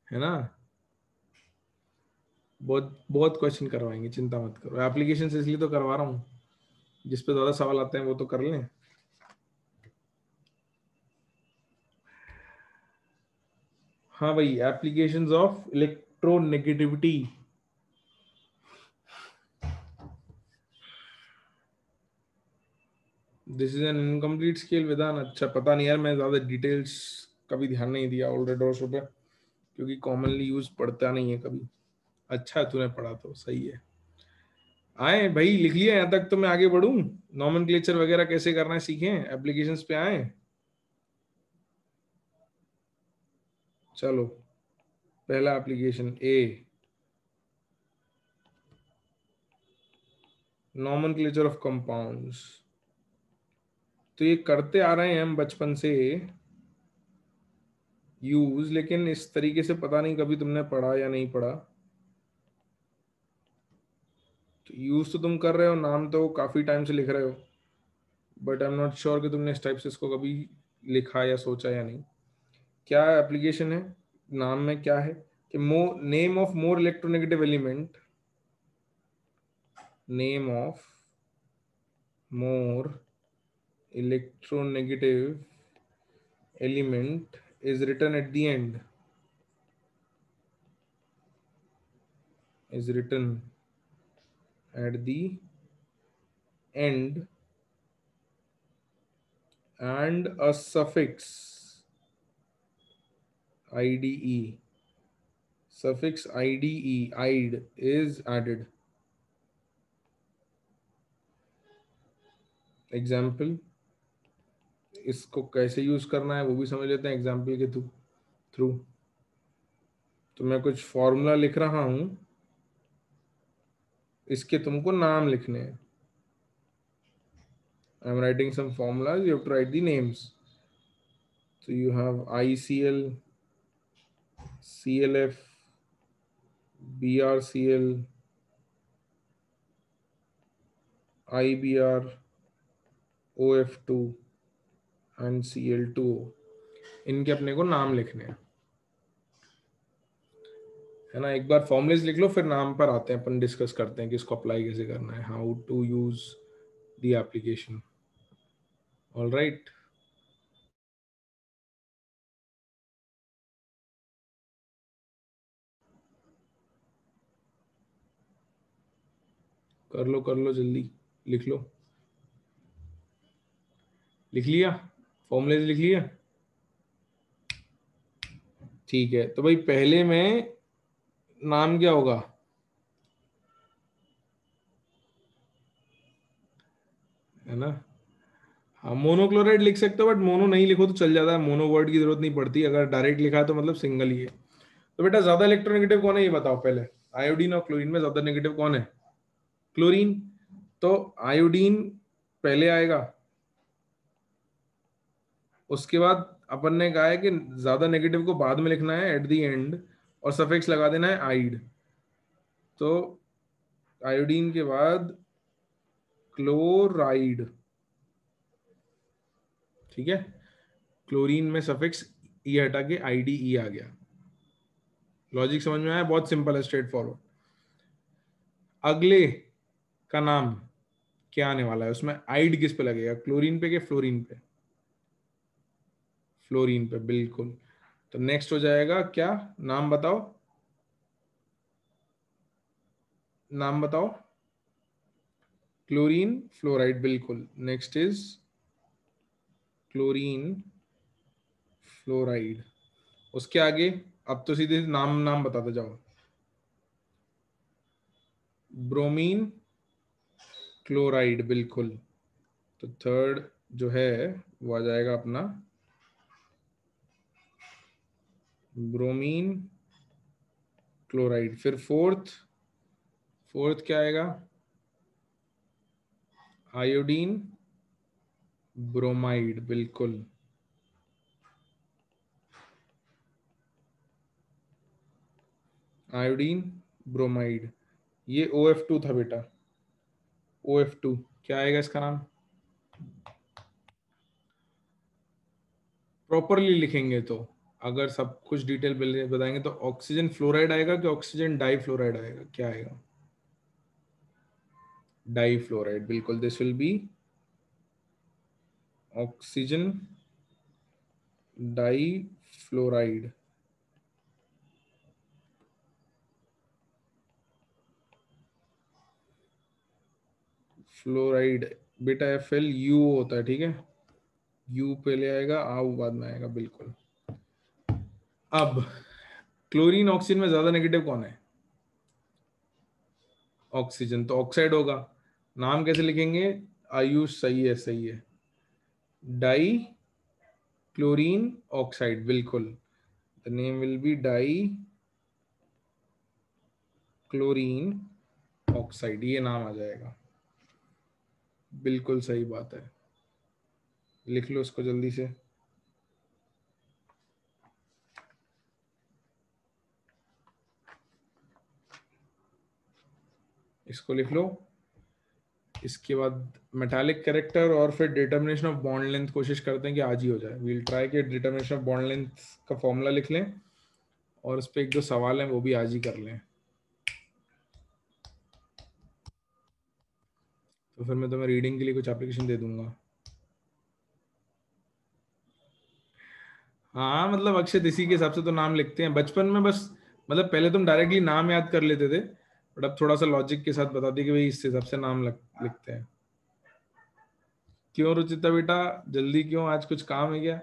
है ना. बहुत बहुत क्वेश्चन करवाएंगे, चिंता मत करो. एप्लीकेशन से इसलिए तो करवा रहा हूँ, जिस पे ज्यादा सवाल आते हैं वो तो कर लें. हाँ भाई, applications of electronegativity. This is an incomplete scale विधान. अच्छा, पता नहीं यार, मैं ज्यादा डिटेल्स कभी ध्यान नहीं दिया ऑलरेडी और पे, क्योंकि कॉमनली यूज पढ़ता नहीं है कभी. अच्छा तूने पढ़ा तो सही है. आए भाई, लिख लिया यहाँ तक तो मैं आगे बढ़ूं. नॉमेनक्लेचर वगैरह कैसे करना है सीखें, एप्लीकेशंस पे आए. चलो, पहला application A, nomenclature of compounds. तो ये करते आ रहे हैं हम बचपन से यूज, लेकिन इस तरीके से पता नहीं कभी तुमने पढ़ा या नहीं पढ़ा. तो यूज तो तुम कर रहे हो, नाम तो काफी टाइम से लिख रहे हो, but I am not sure कि तुमने इस टाइप से इसको कभी लिखा या सोचा या नहीं. क्या एप्लीकेशन है, नाम में क्या है कि name of more electronegative element, name of more electronegative element is written at the end, is written at the end, and a suffix ide, suffix ide is added. Example, इसको कैसे यूज करना है वो भी समझ लेते हैं एग्जाम्पल के थ्रू. तो मैं कुछ फॉर्मूला लिख रहा हूं, इसके तुमको नाम लिखने हैं. I am writing some formulas, you have to write the names. So you have ICl, CLF, BRCl, IBr, OF2 and Cl2O. इनके अपने को नाम लिखने हैं, है ना. एक बार फॉर्मुलेस लिख लो, फिर नाम पर आते हैं, अपन डिस्कस करते हैं कि इसको अप्लाई कैसे करना है, how to use the application. All right. कर लो जल्दी, लिख लो। लिख लिया? फॉर्मूले लिख लिया? ठीक है, तो भाई पहले में नाम क्या होगा? है ना? हाँ, मोनोक्लोराइड लिख सकते हो, बट मोनो नहीं लिखो तो चल जाता है, मोनो वर्ड की जरूरत नहीं पड़ती, अगर डायरेक्ट लिखा है तो मतलब सिंगल ही है। तो बेटा ज्यादा इलेक्ट्रोनेगेटिव कौन है ये बताओ पहले। आयोडीन और क्लोरीन में ज्यादा नेगेटिव कौन है? क्लोरीन। तो आयोडीन पहले आएगा, उसके बाद अपन ने कहा है कि ज्यादा नेगेटिव को बाद में लिखना है एट द एंड, और सफिक्स लगा देना है आइड। तो आयोडीन के बाद क्लोराइड, ठीक है। क्लोरीन में सफिक्स ई हटा के आईडीई आ गया। लॉजिक समझ में आया? बहुत सिंपल है, स्ट्रेट फॉरवर्ड। अगले का नाम क्या आने वाला है? उसमें आइड किस पे लगेगा, क्लोरीन पे के फ्लोरीन पे? फ्लोरीन पे, बिल्कुल। तो नेक्स्ट हो जाएगा क्या? नाम बताओ, नाम बताओ। क्लोरीन फ्लोराइड, बिल्कुल। Next is chlorine fluoride. उसके आगे अब तो सीधे नाम नाम बताते जाओ। ब्रोमीन क्लोराइड, बिल्कुल। तो थर्ड जो है वो आ जाएगा अपना ब्रोमीन क्लोराइड। फिर फोर्थ, फोर्थ क्या आएगा? आयोडीन ब्रोमाइड, बिल्कुल। आयोडीन ब्रोमाइड, ये OF2 था बेटा। OF2 क्या आएगा इसका नाम? प्रॉपरली लिखेंगे तो, अगर सब कुछ डिटेल बताएंगे तो ऑक्सीजन फ्लोराइड आएगा कि ऑक्सीजन डाई फ्लोराइड आएगा, क्या आएगा? डाई फ्लोराइड, बिल्कुल। This will be oxygen difluoride. Fluoride बेटा FLU होता है, ठीक है। यू पहले आएगा, आउ बाद में आएगा, बिल्कुल। अब क्लोरीन ऑक्सीजन में ज्यादा नेगेटिव कौन है? ऑक्सीजन, तो ऑक्साइड होगा। नाम कैसे लिखेंगे? आयुष, सही है, सही है। डाई क्लोरीन ऑक्साइड, बिल्कुल। The name will be dichlorine oxide, ये नाम आ जाएगा। बिल्कुल सही बात है, लिख लो इसको जल्दी से। इसको लिख लो। इसके बाद मेटालिक कैरेक्टर और फिर डिटर्मिनेशन ऑफ बॉन्ड लेंथ कोशिश करते हैं कि आज ही हो जाए। वील ट्राई कि डिटर्मिनेशन ऑफ बॉन्ड लेंथ का फॉर्मूला लिख लें, और उस पर एक दो सवाल हैं वो भी आज ही कर लें। तो फिर मैं तुम्हें रीडिंग के लिए कुछ एप्लीकेशन दे दूंगा। हाँ मतलब अक्षय इसी के हिसाब से तो नाम लिखते हैं बचपन में, बस मतलब पहले तुम डायरेक्टली नाम याद कर लेते थे, बट अब थोड़ा सा लॉजिक के साथ बता दी कि भाई इस हिसाब से नाम लिखते हैं। क्यों रुचिता बेटा, जल्दी क्यों? आज कुछ काम है क्या?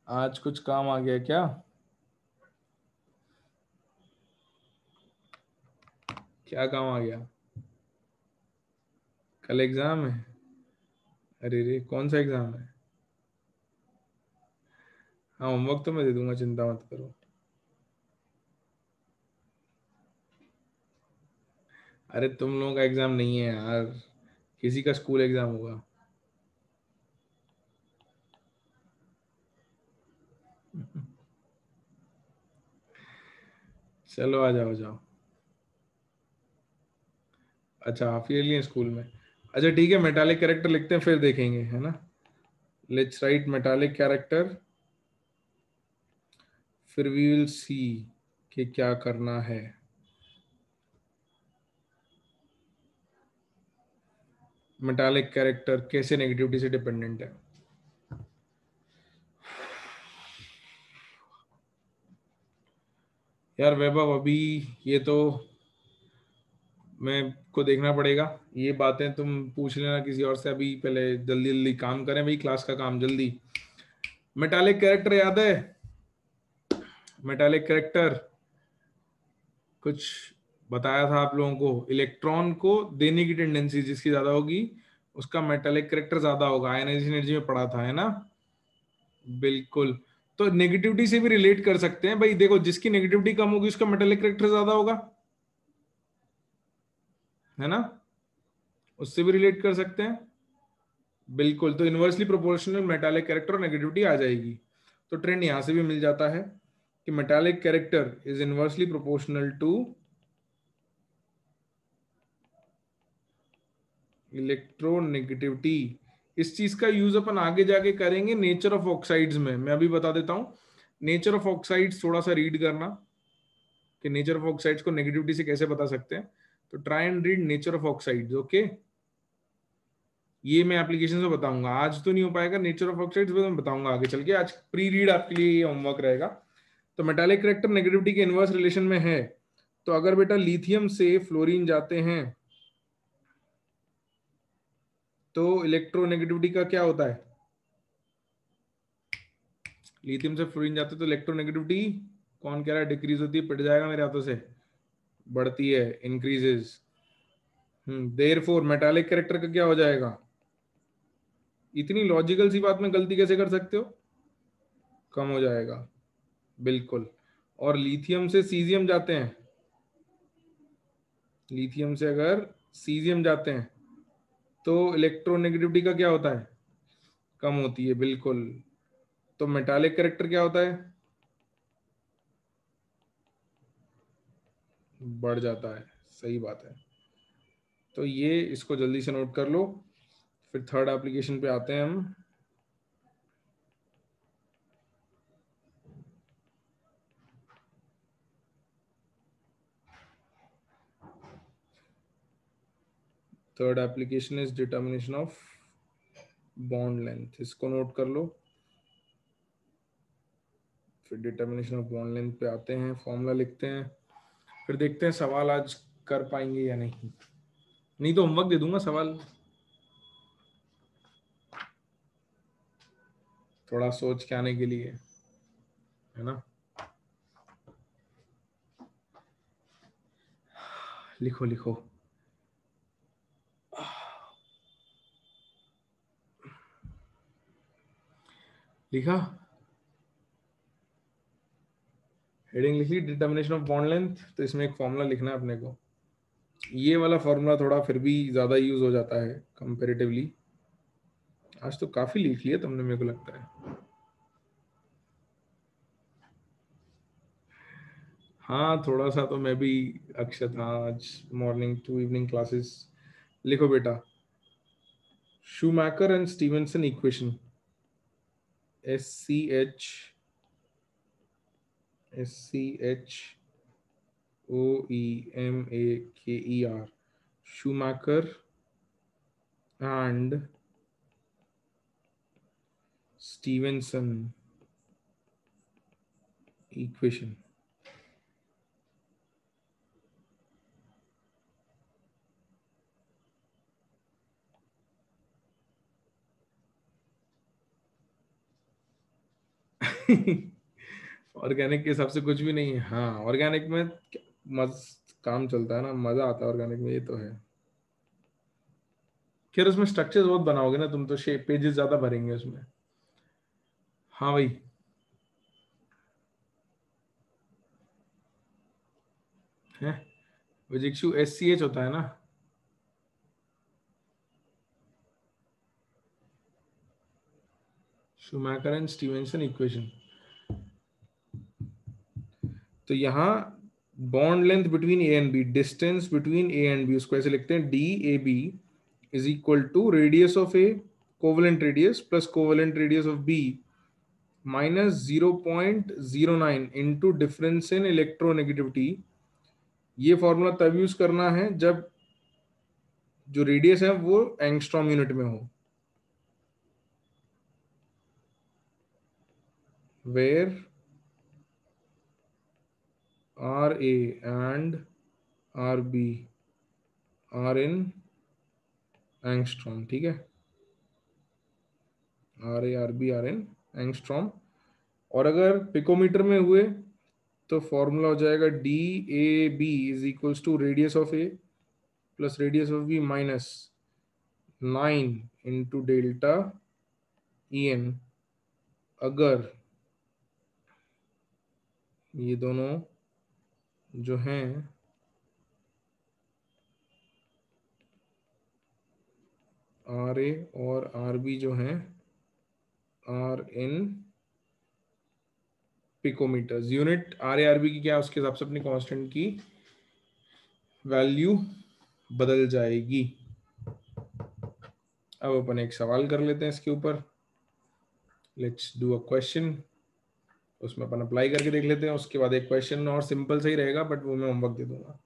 आज कुछ काम आ गया क्या? क्या काम आ गया? कल एग्जाम है? अरे रे, कौन सा एग्जाम है? हाँ, होमवर्क तो मैं दे दूंगा, चिंता मत करो। अरे तुम लोगों का एग्जाम नहीं है यार, किसी का स्कूल एग्जाम होगा। चलो आ जाओ, जाओ। अच्छा, हाफ ईयरली है स्कूल में? अच्छा ठीक है, मेटालिक कैरेक्टर लिखते हैं फिर देखेंगे, है ना। लेट्स राइट मेटालिक कैरेक्टर, फिर वी विल सी कि क्या करना है। मेटालिक कैरेक्टर कैसे नेगेटिविटी से डिपेंडेंट है? यार वैभव, अभी ये तो मैं को देखना पड़ेगा। ये बातें तुम पूछ लेना किसी और से, अभी पहले जल्दी जल्दी काम करें भाई, क्लास का काम जल्दी। मेटालिक कैरेक्टर याद है? मेटालिक कैरेक्टर कुछ बताया था आप लोगों को, इलेक्ट्रॉन को देने की टेंडेंसी जिसकी ज्यादा होगी उसका मेटालिक कैरेक्टर ज्यादा होगा, आयनाइजेशन एनर्जी में पढ़ा था, है ना? बिल्कुल। तो नेगेटिविटी से भी रिलेट कर सकते हैं भाई, देखो जिसकी नेगेटिविटी कम होगी उसका मेटालिक कैरेक्टर ज्यादा होगा, है ना? उससे भी रिलेट कर सकते हैं। बिल्कुल, तो इनवर्सली प्रोपोर्शनल मेटालिक कैरेक्टर और नेगेटिविटी आ जाएगी। तो ट्रेंड यहां से भी मिल जाता है कि metallic character is inversely proportional to electronegativity. इस चीज का यूज अपन आगे जाके करेंगे नेचर ऑफ ऑक्साइड्स में, मैं अभी बता देता हूं। नेचर ऑफ ऑक्साइड्स थोड़ा सा रीड करना कि नेचर ऑफ ऑक्साइड्स को नेगेटिविटी से कैसे बता सकते हैं। तो try and read nature of oxides, okay? ये मैं एप्लीकेशन से बताऊंगा, आज तो नहीं हो पाएगा नेचर ऑफ ऑक्साइड्स, मैं बताऊंगा आगे चल के। आज प्री रीड आपके लिए ये होमवर्क रहेगा। तो मेटालिक कैरेक्टर नेगेटिविटी के इनवर्स रिलेशन में है। तो अगर बेटा लिथियम से फ्लोरीन जाते हैं तो इलेक्ट्रोनेगेटिविटी का क्या होता है? लिथियम से फ्लोरीन जाते तो इलेक्ट्रोनेगेटिविटी कौन कह रहा है डिक्रीज होती है? पिट जाएगा मेरे हाथों से। बढ़ती है, इंक्रीजेस। देयरफॉर मेटालिक कैरेक्टर का क्या हो जाएगा? इतनी लॉजिकल सी बात में गलती कैसे कर सकते हो? कम हो जाएगा, बिल्कुल। और लिथियम से सीजियम जाते हैं, लिथियम से अगर सीजियम जाते हैं तो इलेक्ट्रोनेगेटिविटी का क्या होता है? कम होती है, बिल्कुल। तो मेटालिक कैरेक्टर क्या होता है? बढ़ जाता है, सही बात है। तो ये इसको जल्दी से नोट कर लो। फिर थर्ड एप्लीकेशन पे आते हैं हम। Third application is determination of bond length, इसको नोट कर लो। फिर डिटर्मिनेशन ऑफ बॉन्ड लेंथ पे आते हैं, फॉर्मूला लिखते हैं, फिर देखते हैं सवाल आज कर पाएंगे या नहीं। नहीं तो होमवर्क दे दूंगा सवाल, थोड़ा सोच के आने के लिए, है ना? लिखो लिखो। लिखा? हेडिंग लिख ली, डिटर्मिनेशन ऑफ बॉन्ड लेंथ। तो इसमें एक फॉर्मूला लिखना है अपने को। ये वाला फॉर्मूला थोड़ा फिर भी ज्यादा यूज हो जाता है कंपेरेटिवली। आज तो काफी लिख लिया तुमने, मेरे को लगता है। हाँ, थोड़ा सा तो मैं भी अक्षत, हाँ आज मॉर्निंग टू इवनिंग क्लासेस। लिखो बेटा, Schomaker and Stevenson equation, SCHOEMAKER, Schomaker and Stevenson equation. Organic के हिसाब से कुछ भी नहीं है। हाँ, ऑर्गेनिक में काम चलता है ना, मजा आता है ऑर्गेनिक में, ये तो है। खैर उसमें स्ट्रक्चर्स बहुत बनाओगे ना तुम, तो शेप पेजेस ज्यादा भरेंगे उसमें। हाँ भाई, है विजिक्सु SCH होता है ना? Schomaker and Stevenson equation. तो यहाँ bond length between A and B, distance between A and B, उसको ऐसे लिखते हैं DAB is equal to radius of A, covalent radius plus covalent radius of B minus 0.09 into difference in electronegativity. ये फॉर्मूला तब यूज करना है जब जो रेडियस है वो एंगस्ट्रॉम यूनिट में हो, where R A and R B are in angstrom, ठीक है, R A R B are in angstrom. और अगर पिकोमीटर में हुए तो फॉर्मूला हो जाएगा D A B is equals to radius of A plus radius of B minus 9 into delta E N. अगर ये दोनों जो हैं आर ए और आर बी जो हैं are in picometres, unit R A R B की क्या है, उसके हिसाब से अपनी कांस्टेंट की वैल्यू बदल जाएगी। अब अपन एक सवाल कर लेते हैं इसके ऊपर। लेट्स डू अ क्वेश्चन, उसमें अपन अप्लाई करके देख लेते हैं। उसके बाद एक क्वेश्चन और सिंपल से ही रहेगा, बट वो मैं होमवर्क दे दूंगा।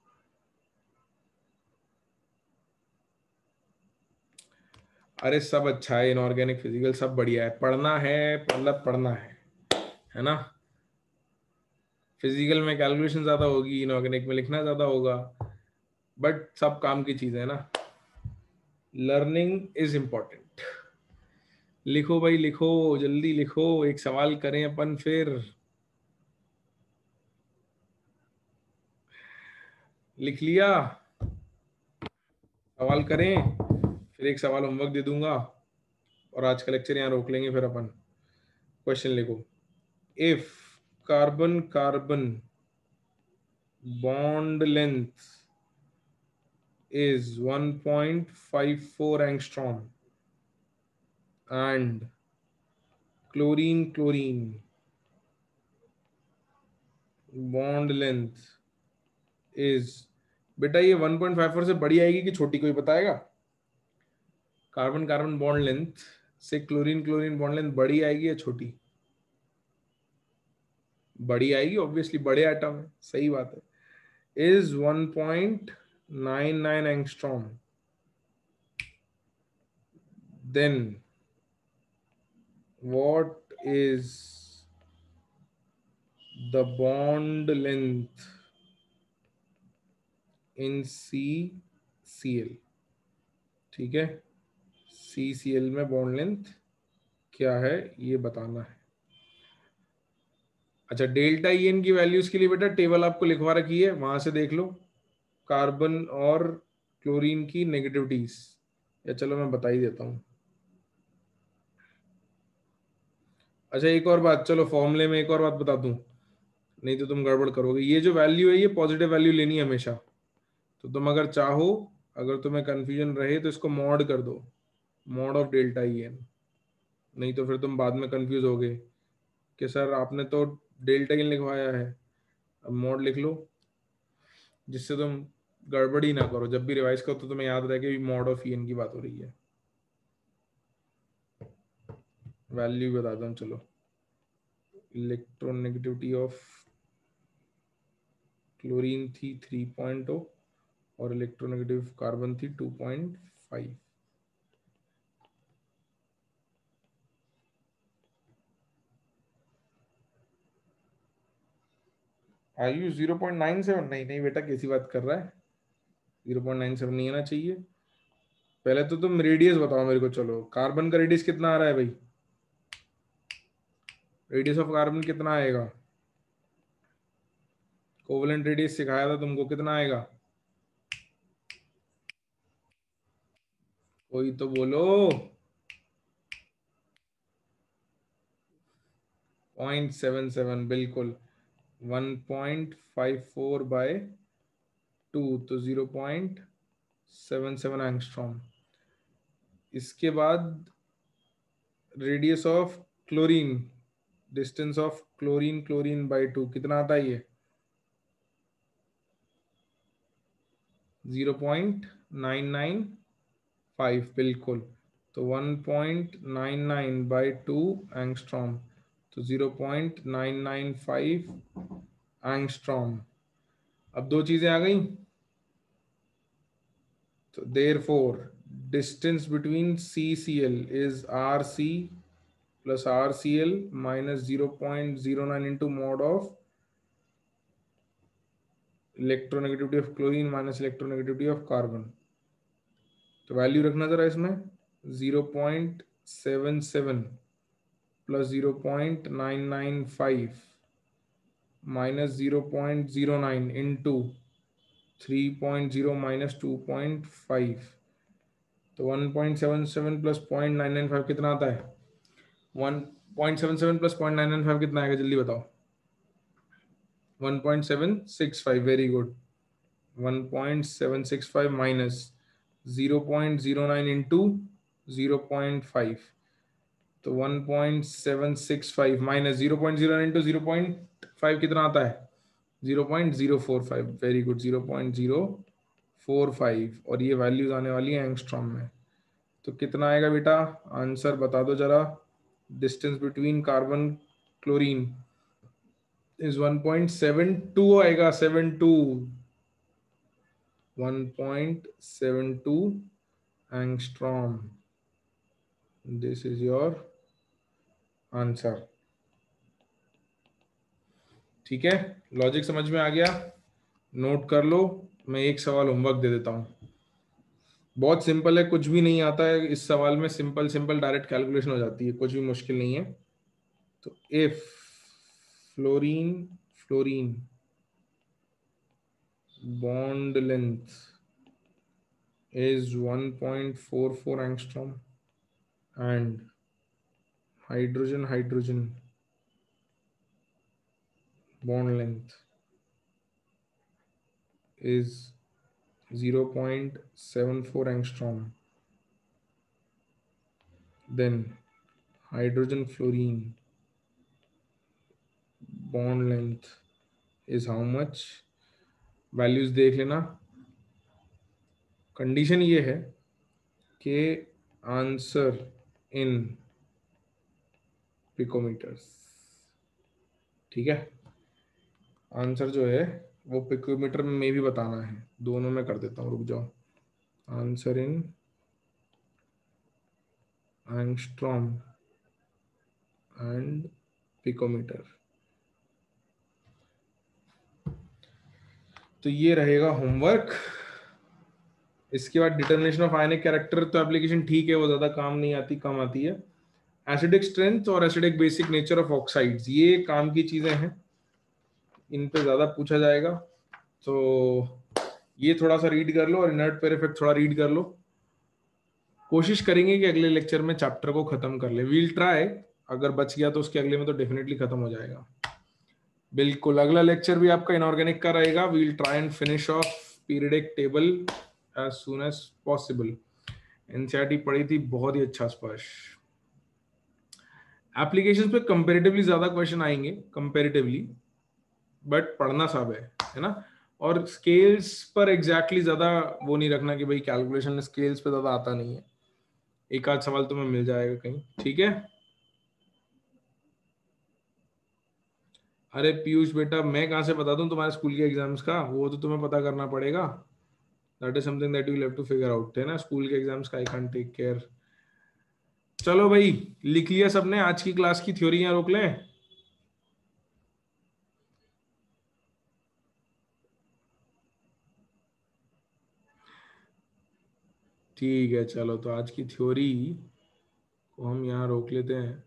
अरे सब अच्छा है, इनऑर्गेनिक फिजिकल सब बढ़िया है, पढ़ना है, मतलब पढ़ना है ना। फिजिकल में कैलकुलेशन ज्यादा होगी, इनऑर्गेनिक में लिखना ज्यादा होगा, बट सब काम की चीज है ना। Learning is important. लिखो भाई लिखो, जल्दी लिखो, एक सवाल करें अपन फिर। लिख लिया? सवाल करें फिर, एक सवाल होमवर्क दे दूंगा और आज का लेक्चर यहाँ रोक लेंगे। फिर अपन क्वेश्चन लिखो। If carbon carbon bond length is 1.54 angstrom and chlorine chlorine bond length is, बेटा ये 1.54 से बड़ी आएगी कि छोटी, कोई बताएगा? कार्बन कार्बन बॉन्ड लेंथ से क्लोरीन क्लोरीन बॉन्ड लेंथ बड़ी आएगी या छोटी? बड़ी आएगी, ऑब्वियसली, बड़े एटम है, सही बात है। Is 1.99 angstrom, then what is the bond length in CCl, ठीक है, CCl में बॉन्ड लेंथ क्या है ये बताना है। अच्छा, डेल्टा ई एन की वैल्यूज के लिए बेटा टेबल आपको लिखवा रखी है, वहां से देख लो कार्बन और क्लोरीन की नेगेटिविटीज, या चलो मैं बता ही देता हूँ। अच्छा एक और बात, चलो फॉर्मूले में एक और बात बता दूं, नहीं तो तुम गड़बड़ करोगे। ये जो वैल्यू है ये पॉजिटिव वैल्यू लेनी है हमेशा। तो तुम अगर चाहो, अगर तुम्हें कंफ्यूजन रहे तो इसको मॉड कर दो, mod of delta E N. नहीं तो फिर तुम बाद में कंफ्यूज होगे कि सर आपने तो डेल्टा ई एन लिखवाया है, अब मॉड लिख लो, जिससे तुम गड़बड़ी ना करो, जब भी रिवाइज करो तो तुम्हें याद रहे कि मॉड ऑफ ई एन की बात हो रही है। वैल्यू बता दूं चलो, इलेक्ट्रोनेगेटिविटी ऑफ क्लोरीन थी 3.0 और इलेक्ट्रोनेगेटिव कार्बन थी 2.5। आयु 0.97? नहीं नहीं बेटा, कैसी बात कर रहा है, 0.97 नहीं आना चाहिए। पहले तो तुम रेडियस बताओ मेरे को। चलो कार्बन का रेडियस कितना आ रहा है भाई, रेडियस ऑफ कार्बन कितना आएगा? कोवलेंट रेडियस सिखाया था तुमको, कितना आएगा? कोई तो बोलो। 0.77 बिल्कुल, 1.54 बाय 2 तो 0.77 एंगस्ट्रॉम। इसके बाद radius of chlorine, distance of chlorine chlorine by 2 कितना आता है ये? 0.995 बिल्कुल। तो 1.99 बाय 2 एंगस्ट्रॉम, तो 0.995 एंगस्ट्रॉम। अब दो चीजें आ गई, तो therefore distance between CCl is RC plus RCl minus 0.09 into mod of electronegativity of chlorine minus electronegativity of carbon. तो वैल्यू रखना जरा इसमें 0.77 प्लस 0.995 माइनस 0.09 इंटू 3.0 माइनस 2.5। तो 1.77 प्लस 0.995 कितना आता है? 1.77 प्लस 0.995 कितना आएगा, जल्दी बताओ। 1.765, वेरी गुड। 1.765 माइनस 0.09 इंटू 0.5, तो 1.765 माइनस 0.09 इंटू 0.5 कितना आता है? 0.045, वेरी गुड, 0.045। और ये वैल्यूज आने वाली है एंगस्ट्रॉम में। तो कितना आएगा बेटा, आंसर बता दो जरा। Distance between carbon chlorine is 1.72 आएगा, 72, 1.72 angstrom. This is your answer. ठीक है, लॉजिक समझ में आ गया? नोट कर लो, मैं एक सवाल होमवर्क दे देता हूं। बहुत सिंपल है, कुछ भी नहीं आता है इस सवाल में, सिंपल सिंपल डायरेक्ट कैलकुलेशन हो जाती है, कुछ भी मुश्किल नहीं है। तो if fluorine fluorine bond length is 1.44 angstrom and hydrogen bond length is 0.74 angstrom, then hydrogen fluorine bond length is how much? Values देख लेना। कंडीशन ये है कि आंसर इन पिकोमीटर्स। ठीक है, आंसर जो है वो पिकोमीटर में भी बताना है, दोनों में कर देता हूँ, रुक जाओ। Answer in angstrom and picometre. तो ये रहेगा होमवर्क। इसके बाद डिटर्मिनेशन ऑफ आयनिक कैरेक्टर, तो एप्लीकेशन ठीक है, वो ज्यादा काम नहीं आती, कम आती है। एसिडिक स्ट्रेंथ और acidic basic nature of oxides, ये काम की चीजें हैं, इन पे ज्यादा पूछा जाएगा। तो ये थोड़ा सा रीड कर लो और इनर्ट पेयर इफेक्ट थोड़ा रीड कर लो। कोशिश करेंगे कि अगले लेक्चर में चैप्टर को खत्म कर ले, वील ट्राई। अगर बच गया तो उसके अगले में तो डेफिनेटली खत्म हो जाएगा। बिल्कुल, अगला लेक्चर भी आपका इनऑर्गेनिक का रहेगा। We'll try and finish off periodic table as soon as possible. NCERT पढ़ी थी, बहुत ही अच्छा स्पर्श। एप्लीकेशन पे कंपेरेटिवली ज्यादा क्वेश्चन आएंगे, कंपेरेटिवली, बट पढ़ना सब है ना। और स्केल्स पर एग्जैक्टली ज्यादा वो नहीं रखना कि भाई कैलकुलेशन स्केल्स पे ज्यादा आता नहीं है, एक आध सवाल तुम्हें मिल जाएगा कहीं। ठीक है, अरे पीयूष बेटा, मैं कहाँ से बता दूं तुम्हारे स्कूल के एग्जाम्स का, वो तो तुम्हें पता करना पड़ेगा। That is something that you will have to figure out, है ना। स्कूल के एग्जाम्स का आई कांट टेक केयर। चलो भाई, लिख लिया सबने? आज की क्लास की थ्योरी यहाँ रोक लें? ठीक है, चलो, तो आज की थ्योरी को हम यहाँ रोक लेते हैं।